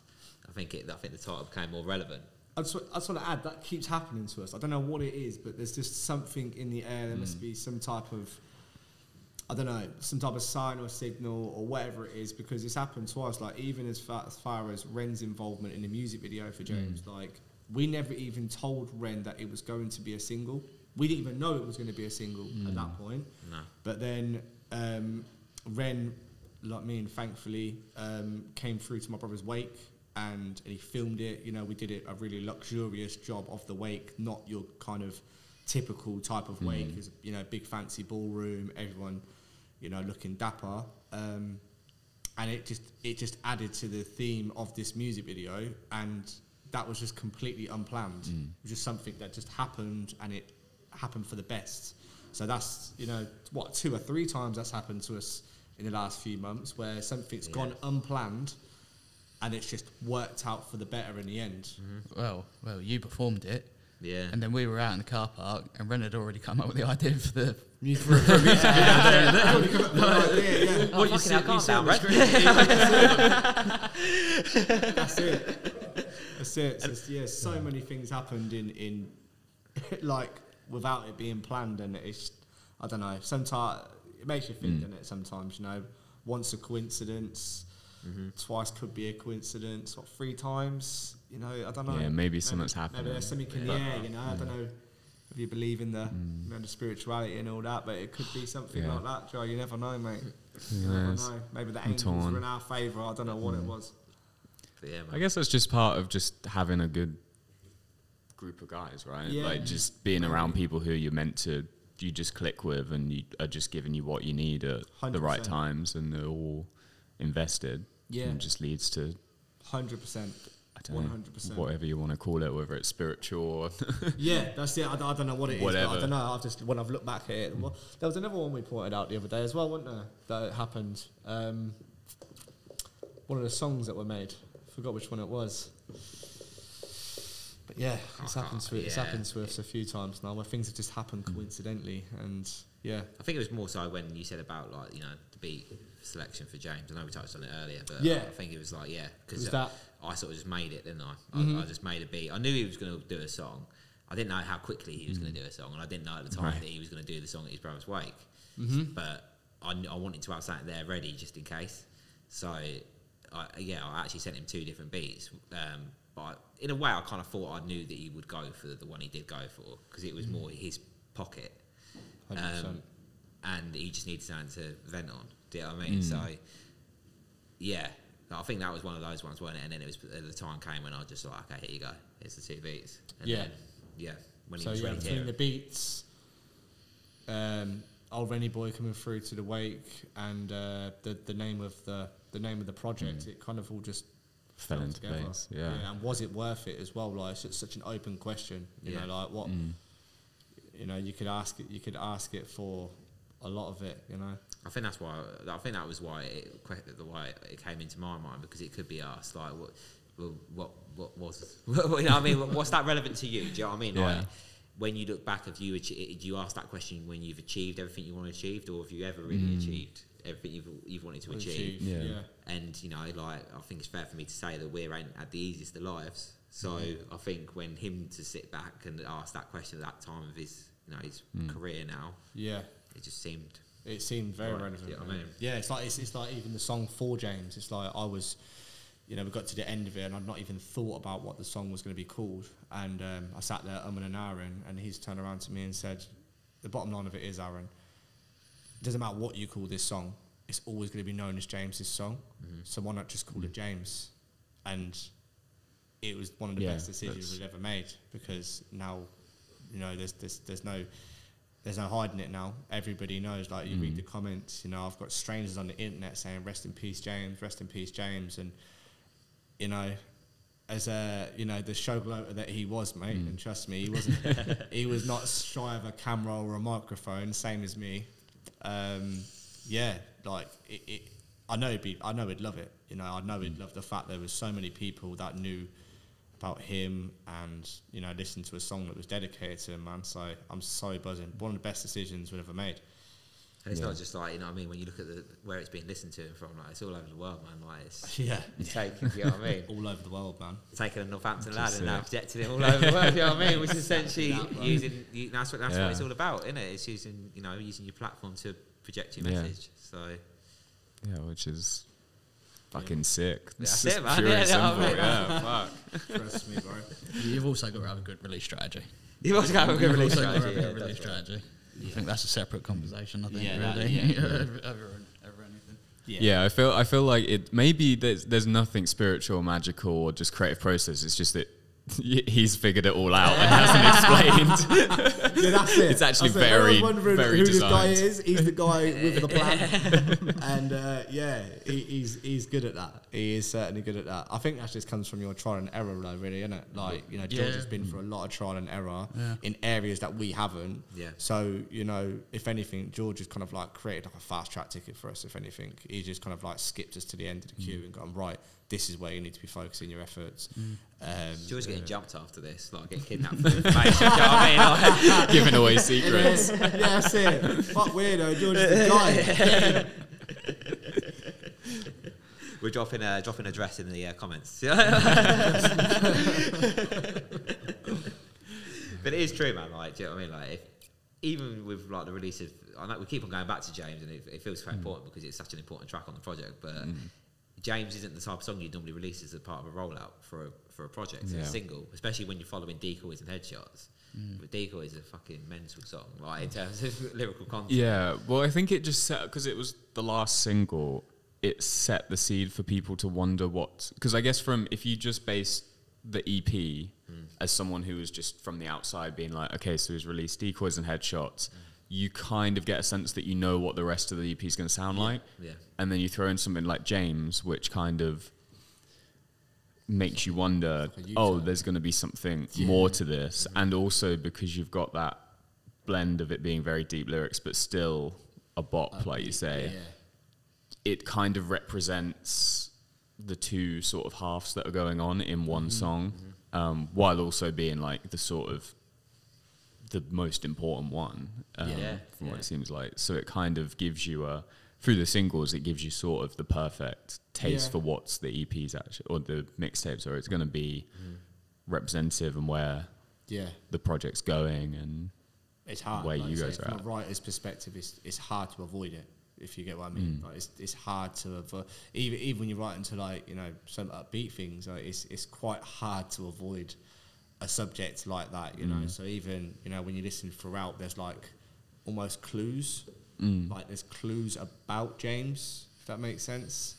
I think the title became more relevant. I just want to add, that keeps happening to us. I don't know what it is, but there's just something in the air. There must be some type of, I don't know, some type of sign or signal or whatever it is, because it's happened to us. Like even as far as Ren's involvement in the music video for James, like we never even told Ren that it was going to be a single. We didn't even know it was going to be a single at that point. No. But then Ren, like me, and thankfully came through to my brother's wake, and he filmed it. You know, we did a really luxurious job of the wake, not your kind of typical type of wake. It's, you know, big fancy ballroom, everyone, you know, looking dapper. And it just added to the theme of this music video, and that was just completely unplanned. It was just something that just happened, and it happened for the best. So that's, you know, 2 or 3 times that's happened to us in the last few months, where something's gone unplanned and it's just worked out for the better in the end. Well, you performed it. Yeah. And then we were out in the car park, and Ren had already come up with the idea for the music video. What you see? Calm down, Ren. That's it. So, so many things happened in like without it being planned, and it's, I don't know. Sometimes it makes you think, doesn't it? Sometimes, you know, once a coincidence, twice could be a coincidence, or 3 times. You know, I don't know. Yeah, maybe something's happening. Maybe there's something in the air. You know, I don't know if you believe in the you know, the spirituality and all that, but it could be something like that, Joe. You never know, mate. You never know. Maybe the angels were in our favour. I don't know what it was. But yeah, man. I guess that's just part of just having a good group of guys, right? Yeah. Like just being around people who you're meant to, you just click with, and you are just giving you what you need at 100%. the right times, and they're all invested. Yeah. And it just leads to 100%. I don't know, 100%. whatever you want to call it, whether it's spiritual or Yeah, that's it. I don't know what it is, Whatever. but I don't know. I've just, when I've looked back at it, well, there was another one we pointed out the other day as well, wasn't there? That happened. One of the songs that were made. I forgot which one it was. But yeah, it's happened to us a few times now, where things have just happened coincidentally, and yeah. I think it was more so when you said about, like, you know, the beat selection for James. I know we touched on it earlier, but yeah. I think it was like, yeah, because I sort of just made it, didn't I? I just made a beat. I knew he was going to do a song. I didn't know how quickly he was going to do a song, and I didn't know at the time that he was going to do the song at his brother's wake. But I wanted to have something there ready just in case. So, I actually sent him 2 different beats. But in a way, I kind of thought I knew that he would go for the one he did go for, because it was more his pocket. 100%. And he just needed something to vent on. Do you know what I mean? So, yeah, I think that was one of those ones, wasn't it? And then it was the time came when I was just like, okay, here you go. Here's the 2 beats. And then, when he was ready to hear between the beats, old Rennie Boy coming through to the wake, and the name of the project, it kind of all just fell into together. place. Yeah. And was it worth it as well? Like, it's such an open question. You know, like what you know, you could ask it for a lot of it. You know. I think that's why. I think that was why it came into my mind, because it could be asked like, what was you know what I mean? What's that relevant to you? Do you know what I mean? Yeah. Like, when you look back, do you ask that question when you've achieved everything you want to achieve, or have you ever really achieved everything you've wanted to achieve? Yeah. And, you know, like, I think it's fair for me to say that we ain't had the easiest of lives. So I think when him to sit back and ask that question at that time of his, you know, his career now, it just seemed. It seemed very relevant. You know what I mean? Yeah, it's like even the song for James. It's like I was, you know, we got to the end of it, and I'd not even thought about what the song was going to be called. And I sat there and Aaron, and he's turned around to me and said, "The bottom line of it is, Aaron, it doesn't matter what you call this song, it's always going to be known as James's song. So why not just call it James?" And it was one of the best decisions we've ever made, because now, you know, there's no hiding it now. Everybody knows. Like, you read the comments, you know, I've got strangers on the internet saying, "Rest in peace, James, rest in peace, James." And, you know, as you know, the show bloater that he was, mate, and trust me, he wasn't. He was not shy of a camera or a microphone, same as me. Like I know he'd love it. You know, I know he'd love the fact there was so many people that knew about him, and, you know, listened to a song that was dedicated to him, man. So I'm so buzzing. One of the best decisions we've ever made. And it's not just like, you know what I mean, when you look at where it's being listened to from, like, it's all over the world, man. Like, it's taken, you know what I mean? All over the world, man. Taking a Northampton lad and now projecting it all over the world, you know what I mean? Which is essentially that's what it's all about, isn't it? It's using your platform to project your message. So which is fucking sick. That's It's it, man. pure Yeah, and simple. I mean. Fuck. Trust me, bro. You've also got to have a good release strategy. You've also got to have a good release strategy. Have a good release strategy. I think that's a separate conversation. I think over anything. Yeah, I feel like it. Maybe there's nothing spiritual, or magical, or just creative process. It's just that he's figured it all out and hasn't explained. Yeah, that's it. It's actually I was wondering very who designed. this guy is. He's the guy with the plan, and he's good at that. He is certainly good at that. I think that just comes from your trial and error, though, really, isn't it? Like, you know, George has been through a lot of trial and error in areas that we haven't. Yeah. So, you know, if anything, George has kind of like created like a fast track ticket for us. If anything, he just kind of like skipped us to the end of the queue and gone, right, this is where you need to be focusing your efforts. George getting getting jumped after this, like getting kidnapped for information. Do you know what I mean? Like, Giving away secrets. Yeah, that's it. Fuck Weirdoe, George is the guy. We're dropping address in the comments. But it is true, man. Like, do you know what I mean? Like, even with like the release of, I know we keep on going back to James, and it feels quite important because it's such an important track on the project. But James isn't the type of song you'd normally release as a part of a rollout for a project, it's a single, especially when you're following Decoys and Headshots. But Decoy is a fucking mental song, like in terms of lyrical content. Yeah, well, I think it just set, because it was the last single, it set the seed for people to wonder what, because I guess if you just base the EP as someone who was just from the outside being like, okay, so he's released Decoys and Headshots, you kind of get a sense that you know what the rest of the EP is going to sound like. Yeah. And then you throw in something like James, which kind of makes you wonder, there's going to be something more to this. And also because you've got that blend of it being very deep lyrics, but still a bop, like you say. Yeah. It kind of represents the two sort of halves that are going on in one song, while also being like the sort of the most important one, from what it seems like. So it kind of gives you through the singles, it gives you sort of the perfect taste for what's the EP's actually, or the mixtapes, or it's going to be representative and where the project's going, and it's hard. Where like you guys say, are from at. a writer's perspective, it's hard to avoid it. If you get what I mean, like it's hard to avoid. Even when you're writing to like some upbeat things, like it's quite hard to avoid a subject like that. You know, so even when you listen throughout, there's like almost clues. Like there's clues about James, if that makes sense.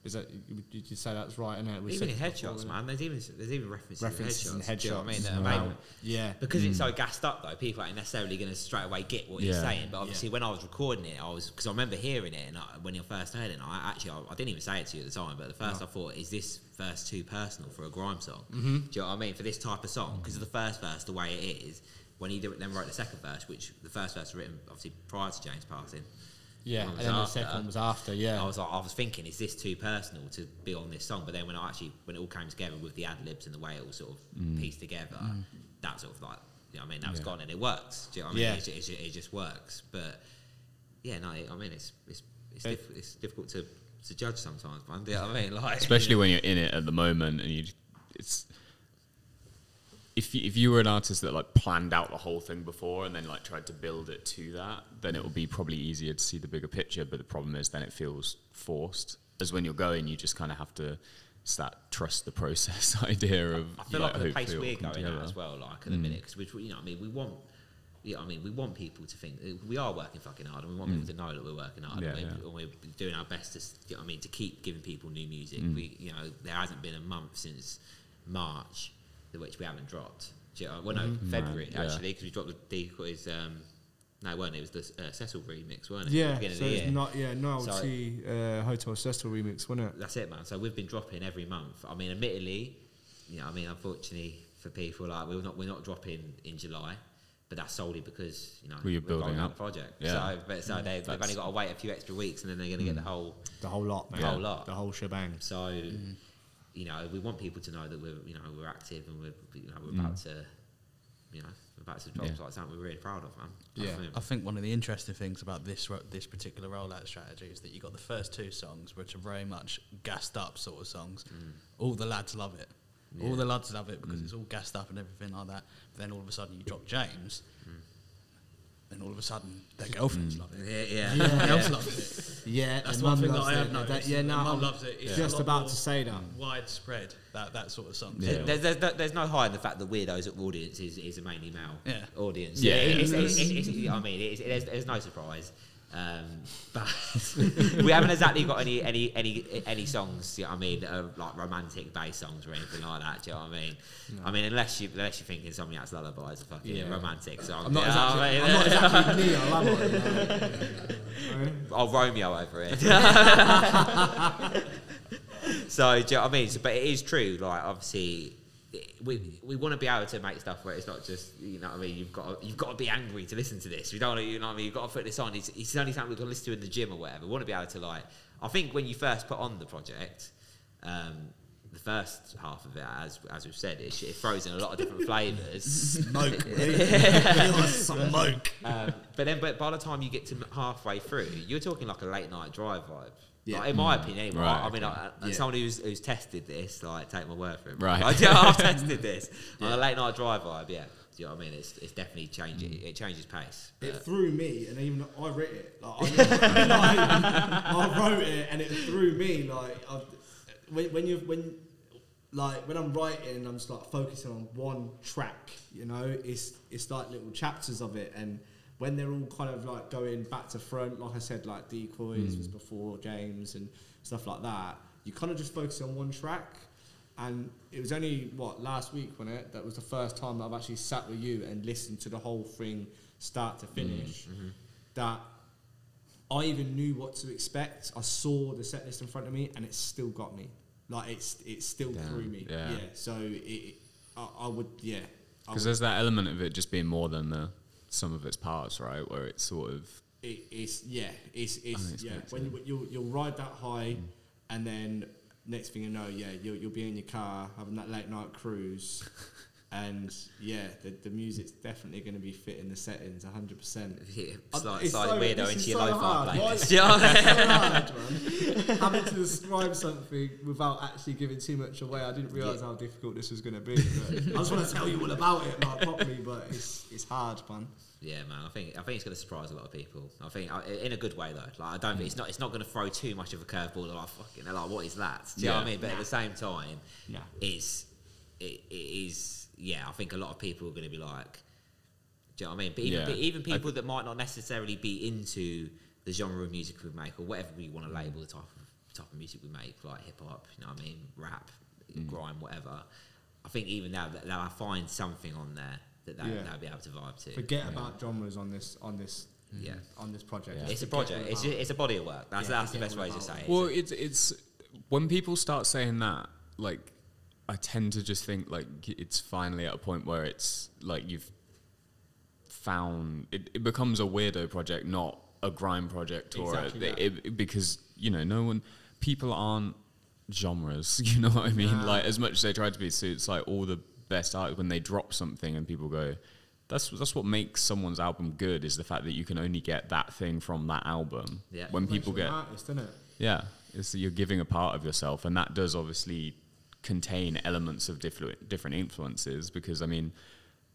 Is that, did you say that's right? Even in Headshots, man, there's even references in Headshots. In Do you know what I mean? Headshots. That are made, Yeah, because it's so gassed up though, people aren't necessarily going to straight away get what he's saying. But obviously, when I was recording it, because I remember hearing it, and when you first heard it, I didn't even say it to you at the time. But at first, I thought, is this verse too personal for a grime song? Do you know what I mean? For this type of song, because of the first verse, the way it is. When he then wrote the second verse, which the first verse was written obviously prior to James passing. yeah, and then the second one was after. Yeah, I was thinking, is this too personal to be on this song? But then when it all came together with the ad libs and the way it all sort of pieced together, that sort of like, that was gone, and it works. Do you know what I mean? It just works. But yeah, no, I mean it's difficult to judge sometimes, man. Do you know what I mean? Like, especially when you're in it at the moment, and if you were an artist that like planned out the whole thing before and then like tried to build it to that, then it would be probably easier to see the bigger picture. But the problem is then it feels forced. As when you're going, you just kind of have to, it's that trust the process idea of. I feel like the place we're going at as well, like at the minute, because we want people to think we are working fucking hard, and we want people to know that we're working hard, and we're doing our best to keep giving people new music. There hasn't been a month since March which we haven't dropped. February actually, because we dropped the Decoys. No, it wasn't. It was the Cecil remix, weren't it? Yeah, so it's Hotel Cecil remix, wasn't it? That's it, man. So we've been dropping every month. I mean, admittedly, unfortunately for people, like we're not dropping in July, but that's solely because we're building up the project. Yeah. So they've only got to wait a few extra weeks, and then they're going to get the whole lot, the whole shebang. So. We want people to know that we're active, and we're about to drop something we're really proud of, man. Yeah, I think one of the interesting things about this particular rollout strategy is that you got the first two songs, which are very much gassed up sort of songs. All the lads love it. Yeah. All the lads love it because it's all gassed up and everything like that. But then all of a sudden you drop James. And all of a sudden, their girlfriends love it. Everyone else loves it. Yeah, that's one thing that I have noticed. Mum loves it. It's just about to say that. Widespread, that sort of song. Yeah. There's no hiding the fact that Weirdoe's audience is a mainly male audience. Yeah, there's no surprise. But we haven't exactly got any songs, that are like romantic bass songs or anything like that. Do you know what I mean? No. I mean, unless you're thinking something that's Lullaby is a fucking romantic song. I'm not exactly Neo, am I? I'll Romeo over it. So, do you know what I mean? But it is true. Like, obviously, we want to be able to make stuff where it's not just, you've got to be angry to listen to this. We don't, you've got to put this on. It's only something we can listen to in the gym or whatever. We want to be able to I think when you first put on the project, the first half of it, as we've said, it throws in a lot of different flavours. Smoke, smoke. But by the time you get to halfway through, you're talking like a late night drive vibe. Yeah. Like, in my opinion, anyway. Right. I mean, someone who's tested this, like, take my word for it. Right. I've tested this on a late night drive vibe. Yeah. Do you know what I mean? It's definitely changing. It changes pace. It threw me, and even I wrote it. Like, I wrote it, and it threw me. Like when I'm writing, I'm just like focusing on one track. You know, it's like little chapters of it, and when they're all kind of like going back to front, like I said, like Decoys was before James and stuff like that. You kind of just focus on one track. And it was only, last week, wasn't it? That was the first time that I've actually sat with you and listened to the whole thing start to finish. That I even knew what to expect. I saw the set list in front of me, and it still got me. Like, it still threw me. Yeah. So I would. Because there's that element of it just being more than the sum of its parts, right? Where it's sort of... It's when you'll ride that high, and then... Next thing you know, you'll be in your car having that late night cruise, and the music's definitely going to be fitting the settings 100%. It's like Weirdoe into your lo-fi playlist. It's so hard, man. Having to describe something without actually giving too much away. I didn't realise how difficult this was going to be. But I just want to tell you all about it, like, properly, but it's hard, man. Yeah, man. I think it's going to surprise a lot of people. I think in a good way though. Like, I don't think it's not going to throw too much of a curveball. They're like, what is that? Do you know what I mean? But at the same time, it is. Yeah, I think a lot of people are going to be like, do you know what I mean? But even people that might not necessarily be into the genre of music we make, or whatever we want to label the type of music we make, like hip hop, you know what I mean, rap, grime, whatever. I think even now that they'll find something on there that they'll be able to vibe to. Forget about genres on this project. Yeah. It's a project. It's a body of work. That's the best way to say it. Well, it's when people start saying that, like, I tend to just think like it's finally at a point where it's like you've found it becomes a Weirdoe project, not a grime project, because people aren't genres. You know what I mean? Like, as much as they try to be, so it's like all the best art when they drop something and people go, that's what makes someone's album good, is the fact that you can only get that thing from that album. Yeah. When people get artist, isn't it? Yeah, you're giving a part of yourself, and that does obviously contain elements of different influences, because I mean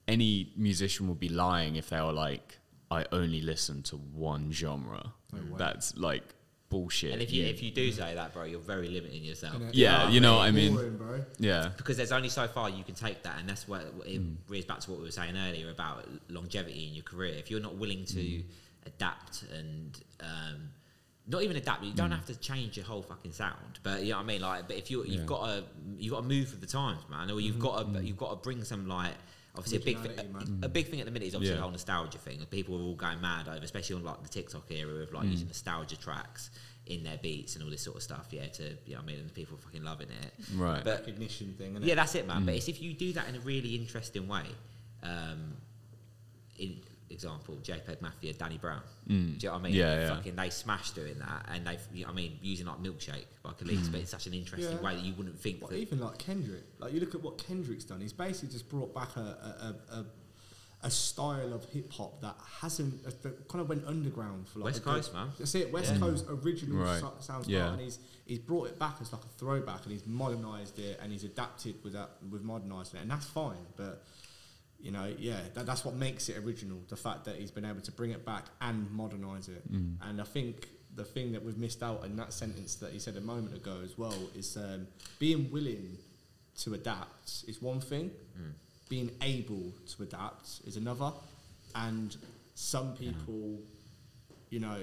any musician would be lying if they were like, I only listen to one genre. That's like bullshit. And if you do say that, bro, you're very limiting yourself. Yeah, you know what I mean? Bro. Yeah. Because there's only so far you can take that, and that's where it rears back to what we were saying earlier about longevity in your career. If you're not willing to adapt and not even adapt, you don't have to change your whole fucking sound. But you know what I mean? Like, but if you've got to move with the times, man, or you've got to bring some, like, obviously a big thing at the minute is obviously the whole nostalgia thing. People are all going mad over, especially on like the TikTok era of like using nostalgia tracks in their beats and all this sort of stuff. Yeah, to, you know what I mean, and people are fucking loving it. Right. But recognition thing. Isn't yeah, that's it, man. But it's if you do that in a really interesting way. In example, JPEG Mafia, Danny Brown. Do you know what I mean? Yeah. Fucking, they smashed doing that, and they've, you know what I mean, using like Milkshake by Khalid, but it's such an interesting way that you wouldn't think. But even like Kendrick, like you look at what Kendrick's done, he's basically just brought back a style of hip hop that hasn't that kind of went underground for like West Coast, man. That's it, West Coast original sound style, and he's brought it back as like a throwback, and he's modernised it, and he's adapted with modernising it, and that's fine, but. You know, that's what makes it original. The fact that he's been able to bring it back and modernise it. And I think the thing that we've missed out in that sentence that he said a moment ago as well is being willing to adapt is one thing. Being able to adapt is another. And some people, you know,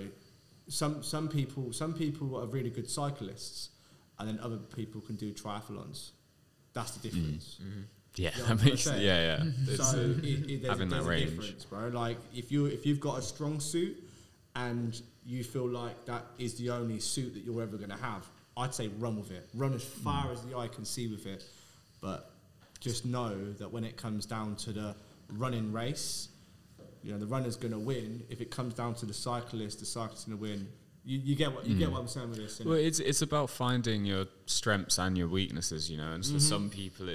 some people are really good cyclists, and then other people can do triathlons. That's the difference. Yeah, you know that makes so there's having that range, difference, bro. Like if you've got a strong suit and you feel like that is the only suit that you're ever going to have, I'd say run with it. Run as far as the eye can see with it, but just know that when it comes down to the running race, you know the runner's going to win. If it comes down to the cyclist going to win. You get what I'm saying with this. Well, it's about finding your strengths and your weaknesses, you know. And for some people,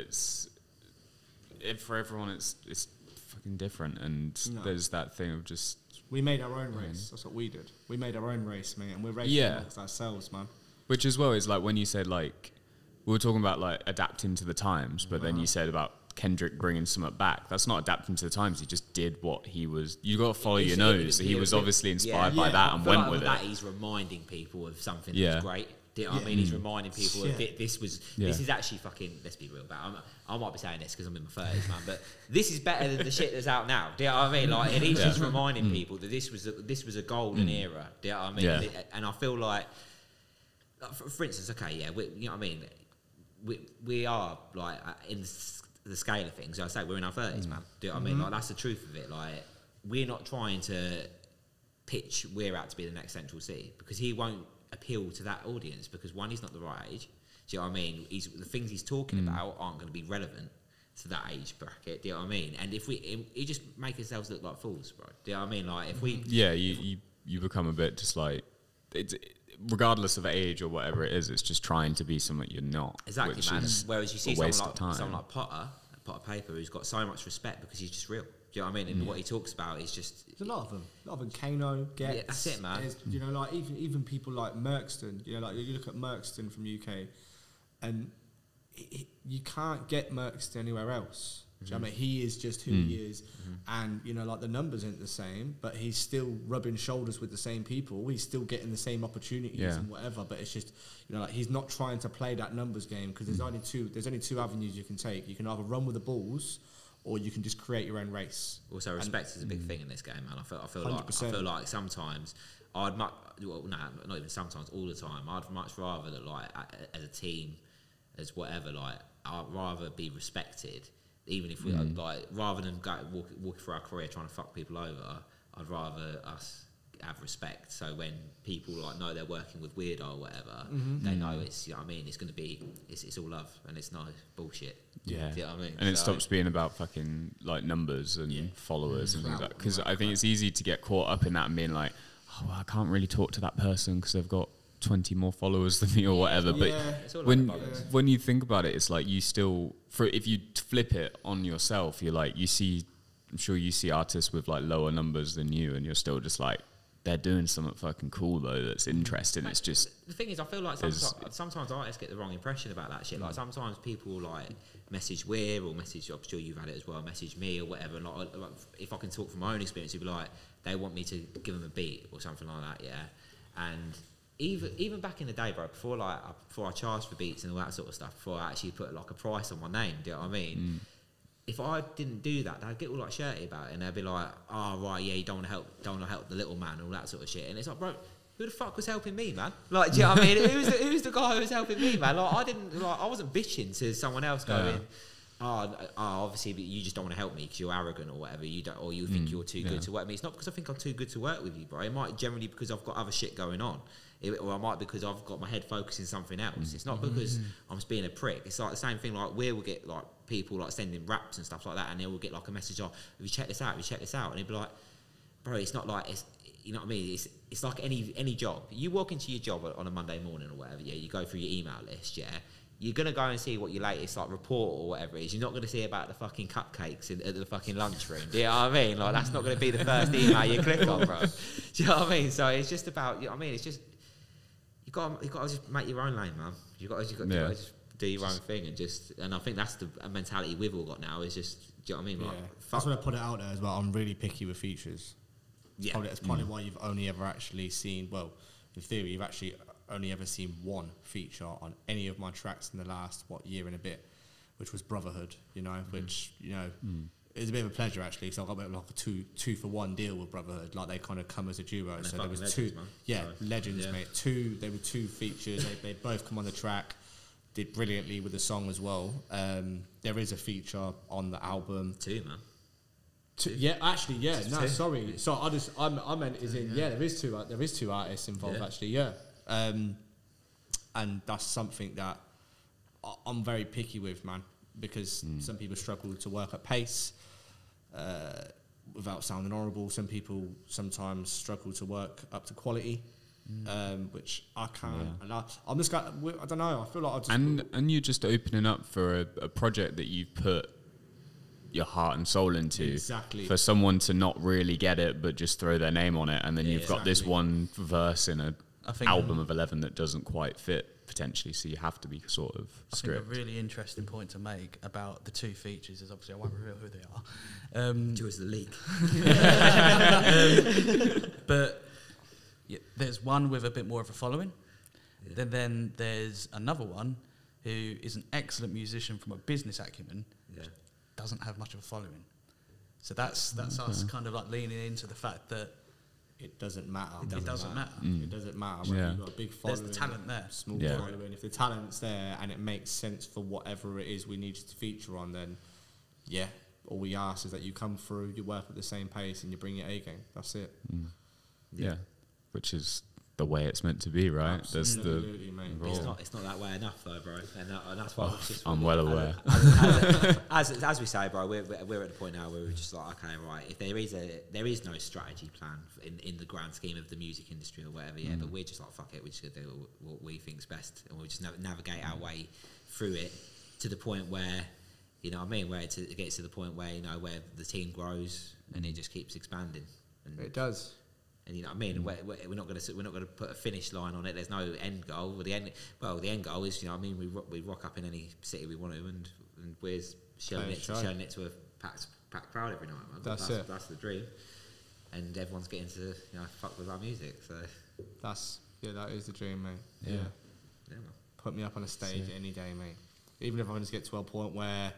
for everyone, it's fucking different. And there's that thing of just we made our own race. That's what we did. We made our own race, mate, and we're racing amongst ourselves, man. Which as well is like when you said like we were talking about like adapting to the times, but then you said about Kendrick bringing something back. That's not adapting to the times. He just did what he was. You got to follow your nose. He was obviously inspired by that and went with it. He's reminding people of something that's great. Do you know what I mean? He's reminding people of this is actually fucking. Let's be real about it. I might be saying this because I'm in my 30s, man, but this is better than the shit that's out now. Do you know what I mean? Like, and he's just reminding people that this was a golden era. Do you know what I mean? Yeah. And I feel like for instance, okay, you know what I mean. We are like in the scale of things. I say we're in our 30s, man. Do you know what I mean? Like, that's the truth of it. Like, we're not trying to pitch We're out to be the next Central City because he won't appeal to that audience because one, he's not the right age. Do you know what I mean? The things he's talking about aren't going to be relevant to that age bracket. Do you know what I mean? And if we just make ourselves look like fools, bro. Do you know what I mean? Like, if we you become a bit just like it's. Regardless of age or whatever it is, it's just trying to be something you're not. Exactly, man. Whereas you see someone like Potter Paper, who's got so much respect because he's just real. Do you know what I mean? And what he talks about is just... There's a lot of them. Kano, Getz. Yeah, that's it, man. You know, like even people like Merkston. You know, like you look at Merkston from UK, and you can't get Merkston anywhere else. Do you know what I mean? He is just who he is, and you know, like the numbers aren't the same, but he's still rubbing shoulders with the same people. He's still getting the same opportunities and whatever. But it's just, you know, like he's not trying to play that numbers game because there's only two avenues you can take. You can either run with the balls, or you can just create your own race. Also, respect is a big thing in this game, man. I feel like sometimes not even sometimes, all the time. I'd much rather that, like, as a team, as whatever, like, I'd rather be respected. Even if we like, rather than walking through our career trying to fuck people over, I'd rather us have respect. So when people like know they're working with Weirdoe or whatever, they know it's, you know what I mean, it's going to be it's all love and it's no bullshit. Yeah, do you know what I mean? And it stops being about fucking like numbers and followers and things like that. Because I think it's easy to get caught up in that and being like, oh, well, I can't really talk to that person because they've got 20 more followers than me or whatever. But when you think about it, it's like you still, if you flip it on yourself, you're like, I'm sure you see artists with like lower numbers than you, and you're still just like, they're doing something fucking cool though that's interesting. It's just, the thing is, I feel like sometimes artists get the wrong impression about that shit. Like, sometimes people like message Weir or message, I'm sure you've had it as well, message me or whatever, and like if I can talk from my own experience, it'd be like they want me to give them a beat or something like that, and even back in the day, bro, before I charged for beats and all that sort of stuff, before I actually put like a price on my name, do you know what I mean? If I didn't do that, they'd get all like shirty about it, and they'd be like, "Oh right, yeah, you don't want to help the little man," and all that sort of shit. And it's like, bro, who the fuck was helping me, man? Like, do you know what I mean? Who's the guy who was helping me, man? Like, I wasn't bitching to someone else going, obviously, but you just don't want to help me because you're arrogant or whatever. You don't, or you think you're too good to work with me. It's not because I think I'm too good to work with you, bro. It might generally because I've got other shit going on. Or I might because I've got my head focusing something else. It's not because I'm just being a prick. It's like the same thing. Like, we will get like people like sending raps and stuff like that, and they will get like a message, "Oh, have you checked this out? Have you checked this out?" And they'll be like, "Bro, it's not like it's, you know what I mean? It's like any job. You walk into your job on a Monday morning or whatever. Yeah, you go through your email list. Yeah, you're gonna go and see what your latest like report or whatever it is. You're not gonna see about the fucking cupcakes at the fucking lunchroom. Do you know what I mean? Like, that's not gonna be the first email you click on, bro. Do you know what I mean? So it's just about, you know what I mean? It's just you got to just make your own lane, man. You got to just do your own thing and I think that's the mentality we've all got now. Is just, do you know what I mean? Like, that's when I put it out there as well. I'm really picky with features. Yeah, that's probably why you've only ever actually seen. Well, in theory, you've actually only ever seen one feature on any of my tracks in the last year and a bit, which was Brotherhood. You know, which it was a bit of a pleasure actually. So I got a bit of like a two for one deal with Brotherhood. Like, they kind of come as a duo. And so there was legends, legends, mate. They were two features. They both come on the track. Did brilliantly with the song as well. There is a feature on the album. Two, man. Yeah, actually, yeah. No, sorry. So I meant there is two artists involved actually. Yeah. And that's something that I'm very picky with, man, because some people struggle to work at pace without sounding horrible. Some people sometimes struggle to work up to quality. which I can. And I'm just going. I don't know. I feel like I just and you're just opening up for a project that you've put your heart and soul into. Exactly. For someone to not really get it, but just throw their name on it, and then you've got this exactly. one verse in an I think album of 11 that doesn't quite fit potentially. So you have to be sort of I strict. think a really interesting point to make about the 2 features is obviously I won't reveal who they are. Do us the leak. But yeah, there's one with a bit more of a following. Then there's another one who is an excellent musician from a business acumen, doesn't have much of a following. So that's us kind of like leaning into the fact that it doesn't matter. It doesn't matter. It doesn't matter whether you've got a big following. There's the talent there. Small following. If the talent's there and it makes sense for whatever it is we need you to feature on, then all we ask is that you come through, you work at the same pace, and you bring your A game. That's it. Yeah, which is the way it's meant to be, right? Absolutely, mate. It's not that way enough though, bro, and that's why I'm well aware. As we say, bro, we're at the point now where we're just like, okay, right. If there is no strategy plan in the grand scheme of the music industry or whatever, but we're just like, fuck it, we're just gonna do what we think's best, and we'll just navigate our way through it to the point where, you know what I mean, where it gets to the point where, you know, where the team grows and it just keeps expanding. And it does. And you know what I mean? We're not going to put a finish line on it. There's no end goal. The end goal is, you know what I mean, we rock up in any city we want to, and we're showing it to a packed crowd every night, man. That's the dream. And everyone's getting to, you know, fuck with our music. So that is the dream, mate. Yeah, man. Put me up on a stage any day, mate. Even if I can just get to a point where,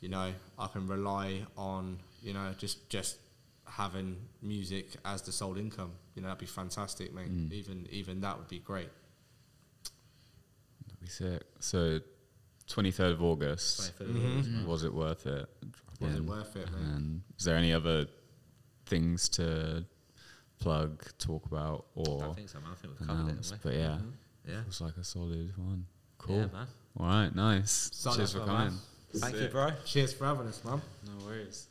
you know, I can rely on, you know, just having music as the sole income, you know, that'd be fantastic, mate. Even that would be great. That'd be sick. So 23rd of August, was it worth it? Was it worth it, mate? And is there any other things to plug, talk about, or I don't think so, man. I think we've covered it, but yeah, it was like a solid one. Cool. Yeah, man. All right, nice. Solid Cheers for one, coming. man. Thank you, bro. Cheers for having us, man. No worries.